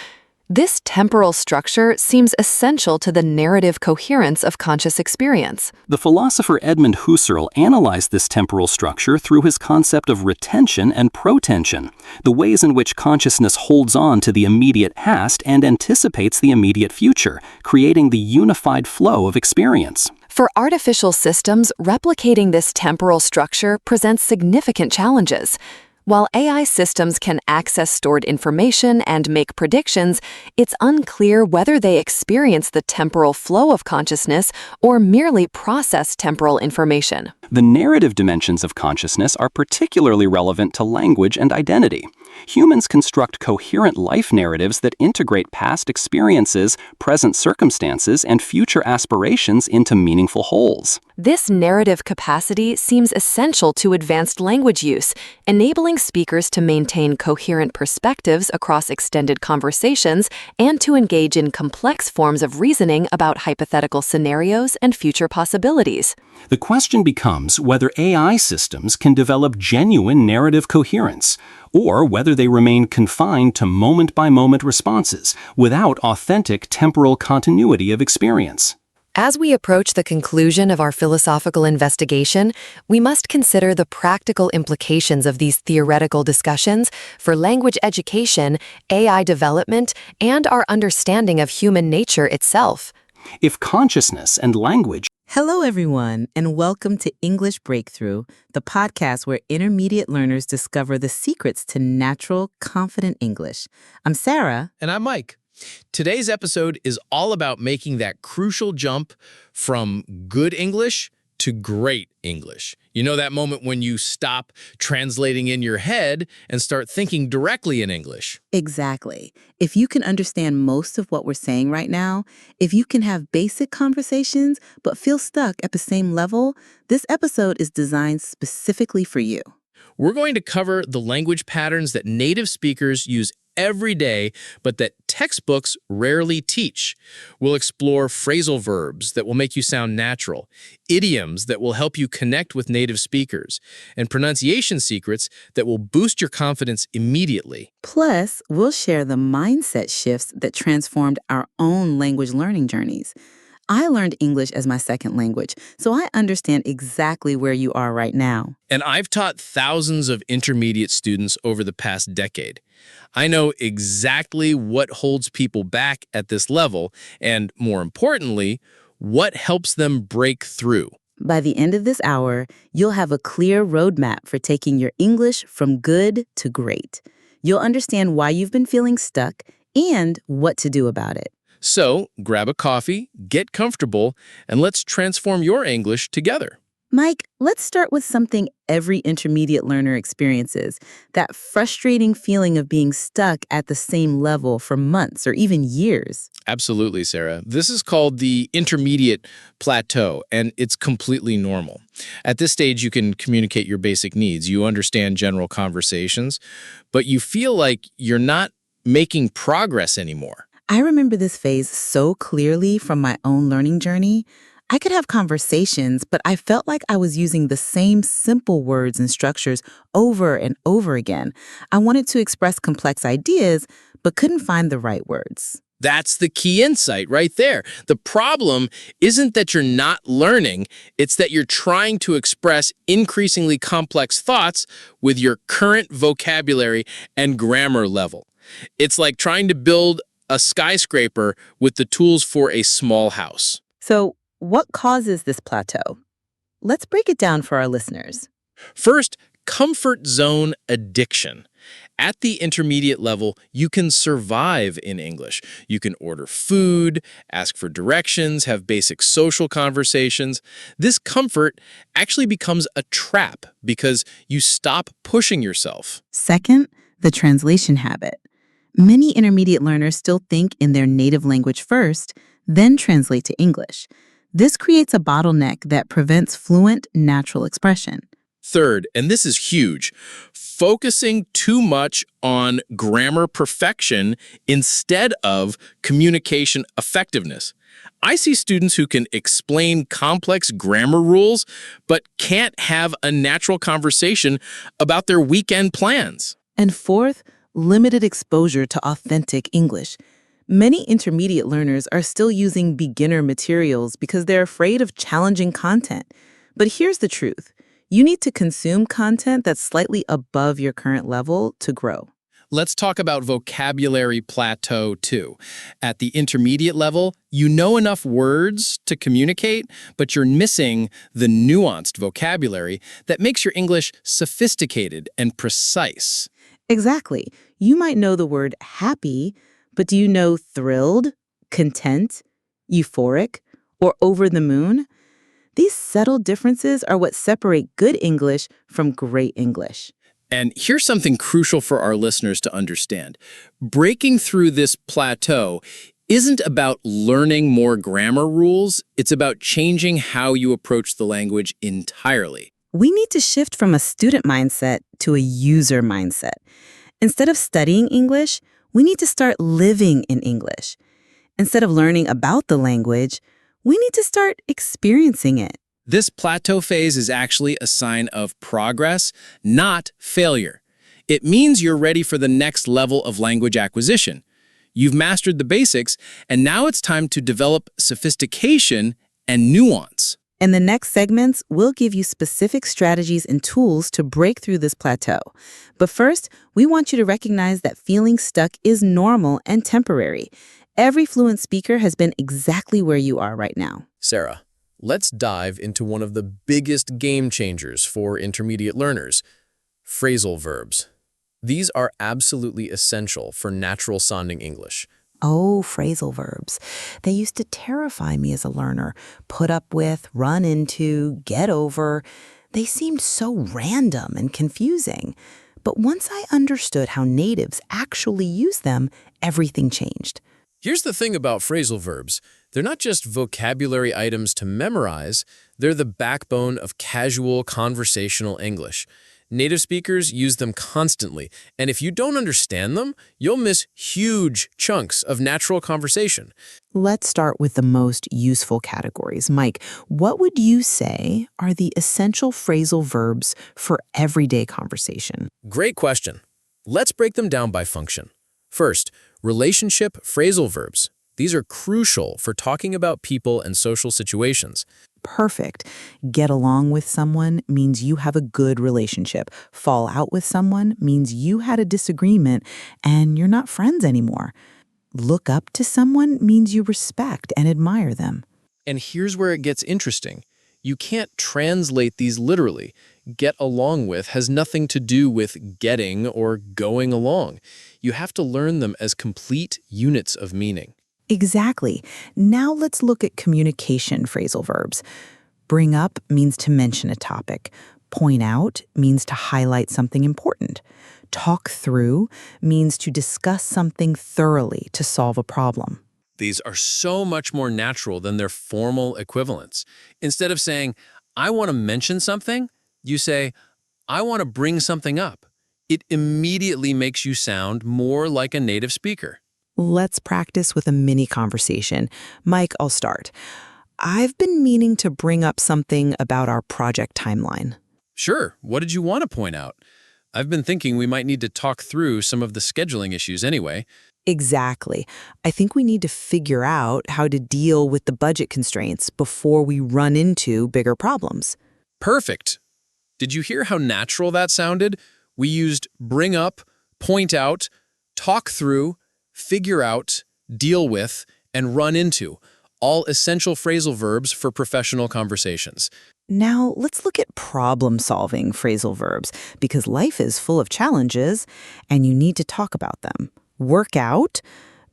This temporal structure seems essential to the narrative coherence of conscious experience. The philosopher Edmund Husserl analyzed this temporal structure through his concept of retention and protension, the ways in which consciousness holds on to the immediate past and anticipates the immediate future, creating the unified flow of experience. For artificial systems, replicating this temporal structure presents significant challenges. While AI systems can access stored information and make predictions, it's unclear whether they experience the temporal flow of consciousness or merely process temporal information. The narrative dimensions of consciousness are particularly relevant to language and identity. Humans construct coherent life narratives that integrate past experiences, present circumstances, and future aspirations into meaningful wholes. This narrative capacity seems essential to advanced language use, enabling speakers to maintain coherent perspectives across extended conversations and to engage in complex forms of reasoning about hypothetical scenarios and future possibilities. The question becomes whether AI systems can develop genuine narrative coherence, or whether they remain confined to moment-by-moment responses without authentic temporal continuity of experience. As we approach the conclusion of our philosophical investigation, we must consider the practical implications of these theoretical discussions for language education, AI development, and our understanding of human nature itself. If consciousness and language Hello, everyone, and welcome to English Breakthrough, the podcast where intermediate learners discover the secrets to natural, confident English. I'm Sarah. And I'm Mike. Today's episode is all about making that crucial jump from good English to great English. You know that moment when you stop translating in your head and start thinking directly in English. Exactly. If you can understand most of what we're saying right now, if you can have basic conversations but feel stuck at the same level, this episode is designed specifically for you. We're going to cover the language patterns that native speakers use every day, but that textbooks rarely teach. We'll explore phrasal verbs that will make you sound natural, idioms that will help you connect with native speakers, and pronunciation secrets that will boost your confidence immediately. Plus, we'll share the mindset shifts that transformed our own language learning journeys. I learned English as my second language, so I understand exactly where you are right now. And I've taught thousands of intermediate students over the past decade. I know exactly what holds people back at this level, and more importantly, what helps them break through. By the end of this hour, you'll have a clear roadmap for taking your English from good to great. You'll understand why you've been feeling stuck and what to do about it. So, grab a coffee, get comfortable, and let's transform your English together. Mike, let's start with something every intermediate learner experiences, that frustrating feeling of being stuck at the same level for months or even years. Absolutely, Sarah. This is called the intermediate plateau, and it's completely normal. At this stage, you can communicate your basic needs. You understand general conversations, but you feel like you're not making progress anymore. I remember this phase so clearly from my own learning journey. I could have conversations, but I felt like I was using the same simple words and structures over and over again. I wanted to express complex ideas, but couldn't find the right words. That's the key insight right there. The problem isn't that you're not learning, it's that you're trying to express increasingly complex thoughts with your current vocabulary and grammar level. It's like trying to build a skyscraper with the tools for a small house. So, what causes this plateau? Let's break it down for our listeners. First, comfort zone addiction. At the intermediate level, you can survive in English. You can order food, ask for directions, have basic social conversations. This comfort actually becomes a trap because you stop pushing yourself. Second, the translation habit. Many intermediate learners still think in their native language first, then translate to English. This creates a bottleneck that prevents fluent, natural expression. Third, and this is huge, focusing too much on grammar perfection instead of communication effectiveness. I see students who can explain complex grammar rules, but can't have a natural conversation about their weekend plans. And fourth, limited exposure to authentic English. Many intermediate learners are still using beginner materials because they're afraid of challenging content. But here's the truth. You need to consume content that's slightly above your current level to grow. Let's talk about vocabulary plateau too. At the intermediate level, you know enough words to communicate, but you're missing the nuanced vocabulary that makes your English sophisticated and precise. Exactly. You might know the word happy, but do you know thrilled, content, euphoric, or over the moon? These subtle differences are what separate good English from great English. And here's something crucial for our listeners to understand. Breaking through this plateau isn't about learning more grammar rules, it's about changing how you approach the language entirely. We need to shift from a student mindset to a user mindset. Instead of studying English, we need to start living in English. Instead of learning about the language, we need to start experiencing it. This plateau phase is actually a sign of progress, not failure. It means you're ready for the next level of language acquisition. You've mastered the basics, and now it's time to develop sophistication and nuance. In the next segments, we'll give you specific strategies and tools to break through this plateau. But first, we want you to recognize that feeling stuck is normal and temporary. Every fluent speaker has been exactly where you are right now. Sarah, let's dive into one of the biggest game changers for intermediate learners, phrasal verbs. These are absolutely essential for natural-sounding English. Oh, phrasal verbs. They used to terrify me as a learner. Put up with, run into, get over. They seemed so random and confusing. But once I understood how natives actually use them, everything changed. Here's the thing about phrasal verbs. They're not just vocabulary items to memorize, they're the backbone of casual conversational English. Native speakers use them constantly, and if you don't understand them, you'll miss huge chunks of natural conversation. Let's start with the most useful categories. Mike, what would you say are the essential phrasal verbs for everyday conversation? Great question. Let's break them down by function. First, relationship phrasal verbs. These are crucial for talking about people and social situations. Perfect. Get along with someone means you have a good relationship. Fall out with someone means you had a disagreement and you're not friends anymore. Look up to someone means you respect and admire them. And here's where it gets interesting. You can't translate these literally. Get along with has nothing to do with getting or going along. You have to learn them as complete units of meaning. Exactly. Now let's look at communication phrasal verbs. Bring up means to mention a topic. Point out means to highlight something important. Talk through means to discuss something thoroughly to solve a problem. These are so much more natural than their formal equivalents. Instead of saying, I want to mention something, you say, I want to bring something up. It immediately makes you sound more like a native speaker. Let's practice with a mini conversation. Mike, I'll start. I've been meaning to bring up something about our project timeline. Sure, what did you want to point out? I've been thinking we might need to talk through some of the scheduling issues anyway. Exactly. I think we need to figure out how to deal with the budget constraints before we run into bigger problems. Perfect. Did you hear how natural that sounded? We used bring up, point out, talk through, figure out, deal with, and run into, all essential phrasal verbs for professional conversations. Now, let's look at problem-solving phrasal verbs, because life is full of challenges, and you need to talk about them. Work out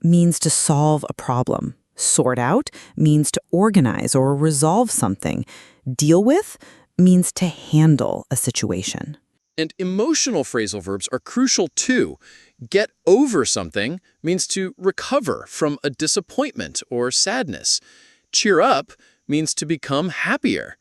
means to solve a problem. Sort out means to organize or resolve something. Deal with means to handle a situation. And emotional phrasal verbs are crucial too. Get over something means to recover from a disappointment or sadness. Cheer up means to become happier.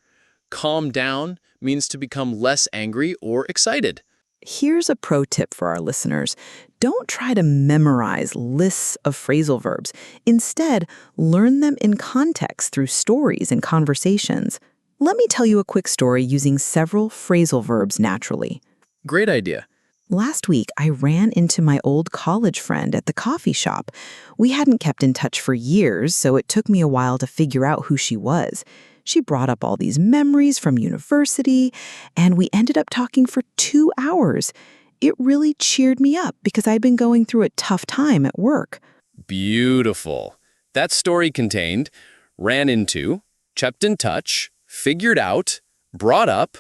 Calm down means to become less angry or excited. Here's a pro tip for our listeners. Don't try to memorize lists of phrasal verbs. Instead, learn them in context through stories and conversations. Let me tell you a quick story using several phrasal verbs naturally. Great idea. Last week, I ran into my old college friend at the coffee shop. We hadn't kept in touch for years, so it took me a while to figure out who she was. She brought up all these memories from university, and we ended up talking for 2 hours. It really cheered me up because I'd been going through a tough time at work. Beautiful. That story contained ran into, kept in touch, figured out, brought up,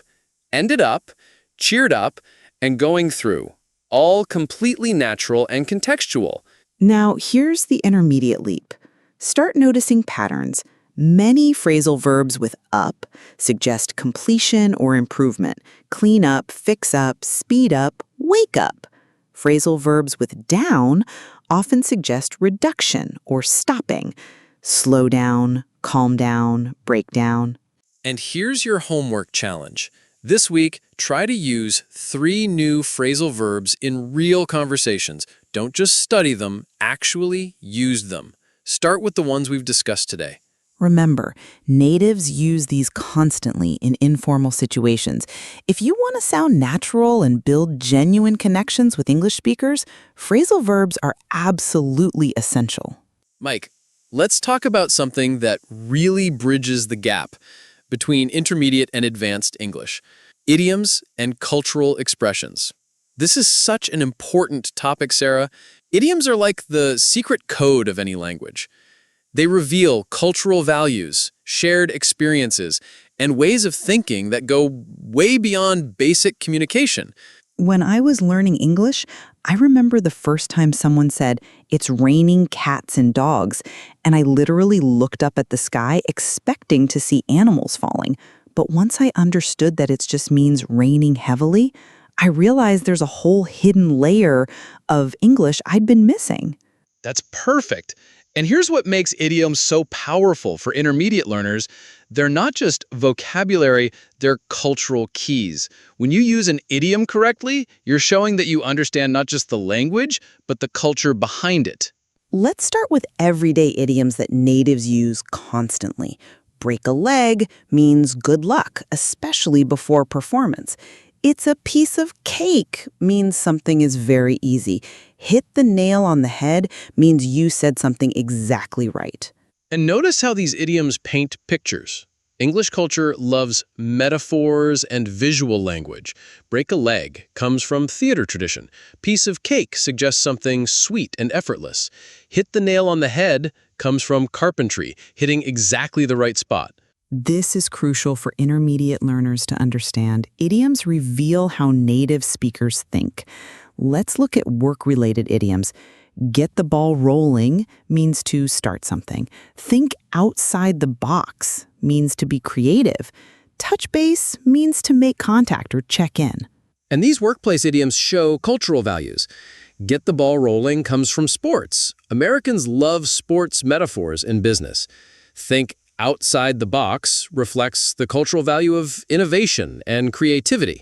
ended up, cheered up, and going through. All completely natural and contextual. Now, here's the intermediate leap. Start noticing patterns. Many phrasal verbs with up suggest completion or improvement. Clean up, fix up, speed up, wake up. Phrasal verbs with down often suggest reduction or stopping. Slow down, calm down, break down. And here's your homework challenge. This week, try to use 3 new phrasal verbs in real conversations. Don't just study them, actually use them. Start with the ones we've discussed today. Remember, natives use these constantly in informal situations. If you want to sound natural and build genuine connections with English speakers, phrasal verbs are absolutely essential. Mike, let's talk about something that really bridges the gap between intermediate and advanced English: idioms and cultural expressions. This is such an important topic, Sarah. Idioms are like the secret code of any language. They reveal cultural values, shared experiences, and ways of thinking that go way beyond basic communication. When I was learning English, I remember the first time someone said, "It's raining cats and dogs," and I literally looked up at the sky expecting to see animals falling. But once I understood that it just means raining heavily, I realized there's a whole hidden layer of English I'd been missing. That's perfect. And here's what makes idioms so powerful for intermediate learners. They're not just vocabulary, they're cultural keys. When you use an idiom correctly, you're showing that you understand not just the language, but the culture behind it. Let's start with everyday idioms that natives use constantly. Break a leg means good luck, especially before performance. It's a piece of cake means something is very easy. Hit the nail on the head means you said something exactly right. And notice how these idioms paint pictures. English culture loves metaphors and visual language. Break a leg comes from theater tradition. Piece of cake suggests something sweet and effortless. Hit the nail on the head comes from carpentry, hitting exactly the right spot. This is crucial for intermediate learners to understand. Idioms reveal how native speakers think. Let's look at work-related idioms. Get the ball rolling means to start something. Think outside the box means to be creative. Touch base means to make contact or check in. And these workplace idioms show cultural values. Get the ball rolling comes from sports. Americans love sports metaphors in business. Think outside the box reflects the cultural value of innovation and creativity.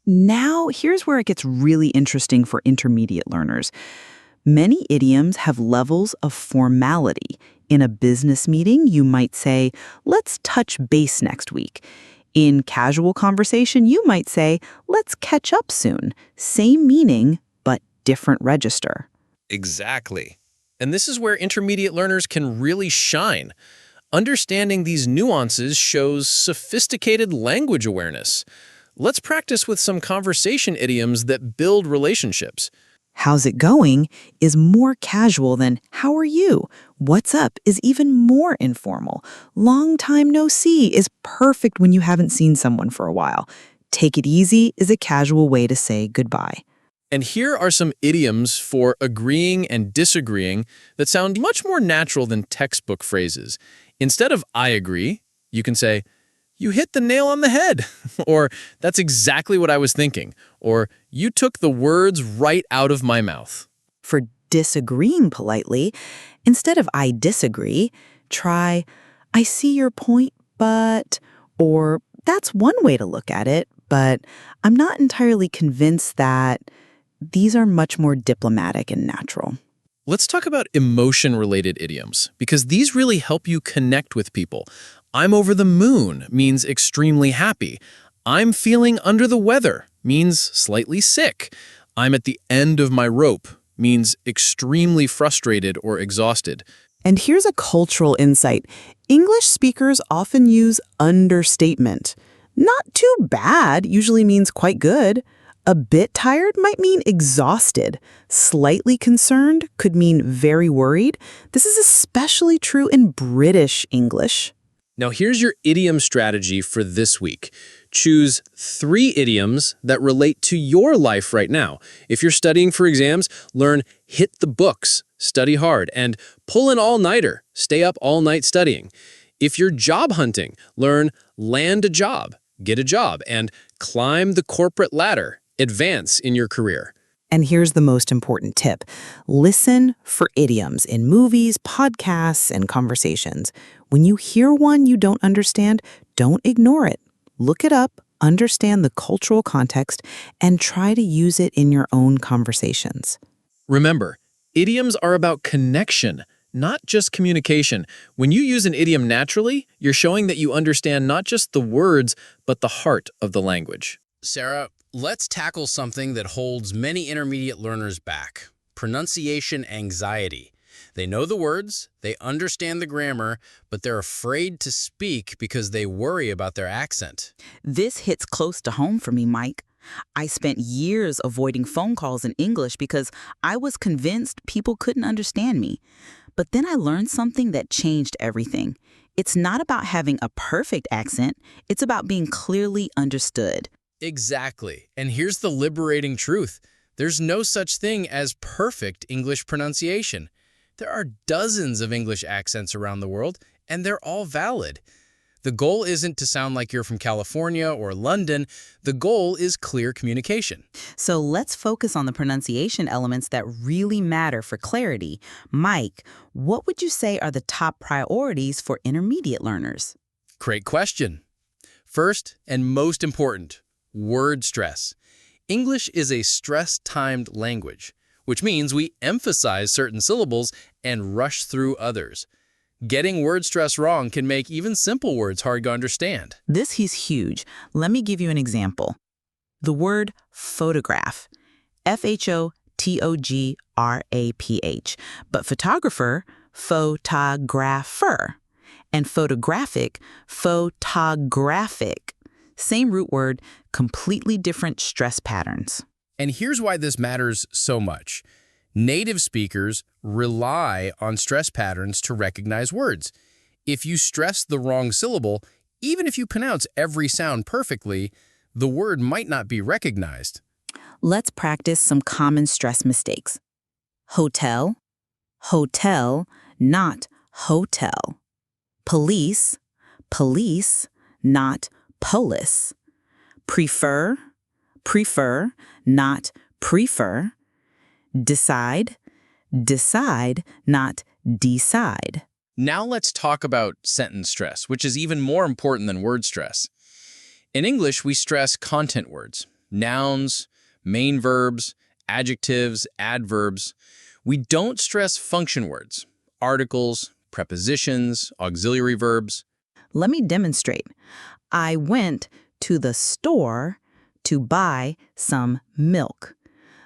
Now, here's where it gets really interesting for intermediate learners. Many idioms have levels of formality. In a business meeting, you might say, "Let's touch base next week." In casual conversation, you might say, "Let's catch up soon." Same meaning, but different register. Exactly. And this is where intermediate learners can really shine. Understanding these nuances shows sophisticated language awareness. Let's practice with some conversation idioms that build relationships. "How's it going?" is more casual than "How are you?" "What's up?" is even more informal. "Long time no see" is perfect when you haven't seen someone for a while. "Take it easy" is a casual way to say goodbye. And here are some idioms for agreeing and disagreeing that sound much more natural than textbook phrases. Instead of "I agree," you can say, "You hit the nail on the head," or "That's exactly what I was thinking," or "You took the words right out of my mouth." For disagreeing politely, instead of "I disagree," try "I see your point, but," or "That's one way to look at it, but I'm not entirely convinced that." These are much more diplomatic and natural. Let's talk about emotion-related idioms, because these really help you connect with people. "I'm over the moon" means extremely happy. "I'm feeling under the weather" means slightly sick. "I'm at the end of my rope" means extremely frustrated or exhausted. And here's a cultural insight. English speakers often use understatement. Not too bad usually means quite good. A bit tired might mean exhausted. Slightly concerned could mean very worried. This is especially true in British English. Now here's your idiom strategy for this week. Choose 3 idioms that relate to your life right now. If you're studying for exams, learn "hit the books," study hard, and "pull an all-nighter," stay up all night studying. If you're job hunting, learn "land a job," get a job, and "climb the corporate ladder," advance in your career. And here's the most important tip. Listen for idioms in movies, podcasts, and conversations. When you hear one you don't understand, don't ignore it. Look it up, understand the cultural context, and try to use it in your own conversations. Remember, idioms are about connection, not just communication. When you use an idiom naturally, you're showing that you understand not just the words, but the heart of the language. Sarah, let's tackle something that holds many intermediate learners back: pronunciation anxiety. They know the words, they understand the grammar, but they're afraid to speak because they worry about their accent. This hits close to home for me, Mike. I spent years avoiding phone calls in English because I was convinced people couldn't understand me. But then I learned something that changed everything. It's not about having a perfect accent, it's about being clearly understood. Exactly. And here's the liberating truth. There's no such thing as perfect English pronunciation. There are dozens of English accents around the world, and they're all valid. The goal isn't to sound like you're from California or London. The goal is clear communication. So let's focus on the pronunciation elements that really matter for clarity. Mike, what would you say are the top priorities for intermediate learners? Great question. First and most important, word stress. English is a stress-timed language, which means we emphasize certain syllables and rush through others. Getting word stress wrong can make even simple words hard to understand. This is huge. Let me give you an example. The word photograph, Photograph, but photographer, photographer, and photographic, photographic. Same root word, completely different stress patterns. And here's why this matters so much. Native speakers rely on stress patterns to recognize words. If you stress the wrong syllable, even if you pronounce every sound perfectly, the word might not be recognized. Let's practice some common stress mistakes. Hotel, hotel, not hotel. Police, police, not polis. Prefer, prefer, not prefer. Decide, decide, not decide. Now let's talk about sentence stress, which is even more important than word stress. In English, we stress content words, nouns, main verbs, adjectives, adverbs. We don't stress function words, articles, prepositions, auxiliary verbs. Let me demonstrate. I went to the store to buy some milk.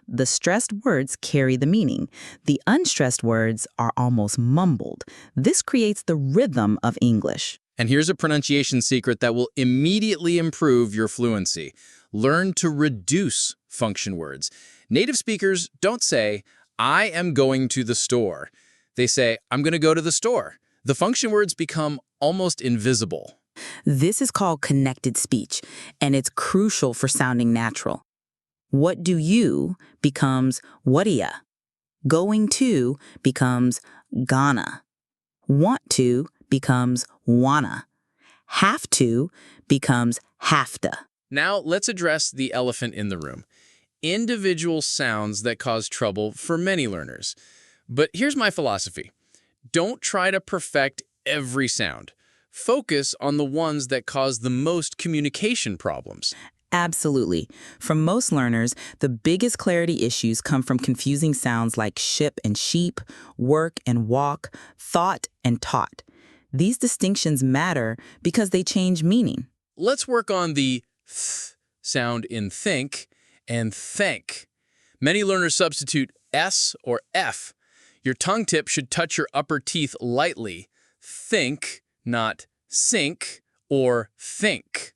The stressed words carry the meaning. The unstressed words are almost mumbled. This creates the rhythm of English. And here's a pronunciation secret that will immediately improve your fluency. Learn to reduce function words. Native speakers don't say, I am going to the store. They say, I'm going to go to the store. The function words become almost invisible. This is called connected speech, and it's crucial for sounding natural. What do you becomes what'ya. Going to becomes gonna. Want to becomes wanna. Have to becomes hafta. Now let's address the elephant in the room. Individual sounds that cause trouble for many learners. But here's my philosophy. Don't try to perfect every sound. Focus on the ones that cause the most communication problems. Absolutely. For most learners, the biggest clarity issues come from confusing sounds like ship and sheep, work and walk, thought and taught. These distinctions matter because they change meaning. Let's work on the th sound in think and thank. Many learners substitute S or F. Your tongue tip should touch your upper teeth lightly. Think, not sink or think.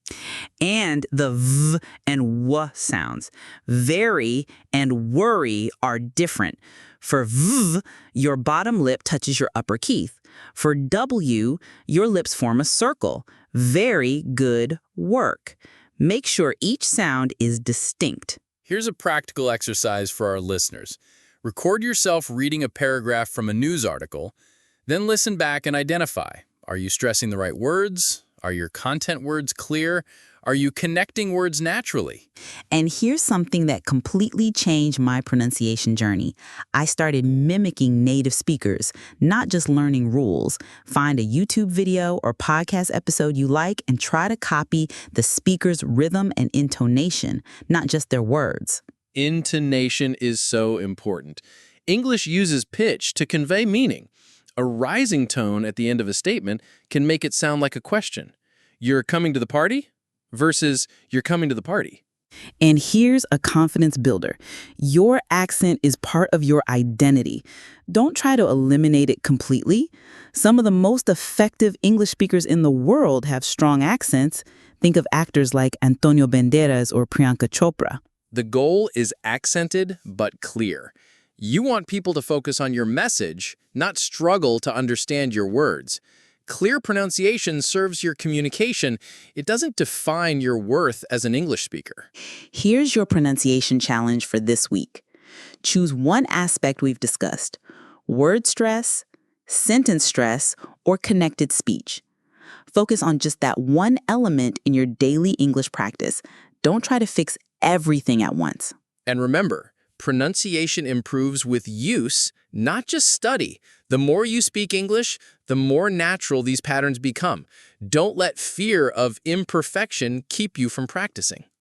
And the V and W sounds. Very and worry are different. For V, your bottom lip touches your upper teeth. For W, your lips form a circle. Very good work. Make sure each sound is distinct. Here's a practical exercise for our listeners. Record yourself reading a paragraph from a news article, then listen back and identify. Are you stressing the right words? Are your content words clear? Are you connecting words naturally? And here's something that completely changed my pronunciation journey. I started mimicking native speakers, not just learning rules. Find a YouTube video or podcast episode you like and try to copy the speaker's rhythm and intonation, not just their words. Intonation is so important. English uses pitch to convey meaning. A rising tone at the end of a statement can make it sound like a question. You're coming to the party? Versus you're coming to the party. And here's a confidence builder. Your accent is part of your identity. Don't try to eliminate it completely. Some of the most effective English speakers in the world have strong accents. Think of actors like Antonio Banderas or Priyanka Chopra. The goal is accented but clear. You want people to focus on your message, not struggle to understand your words. Clear pronunciation serves your communication. It doesn't define your worth as an English speaker. Here's your pronunciation challenge for this week. Choose one aspect we've discussed: word stress, sentence stress, or connected speech. Focus on just that one element in your daily English practice. Don't try to fix everything at once. And remember, pronunciation improves with use, not just study. The more you speak English, the more natural these patterns become. Don't let fear of imperfection keep you from practicing.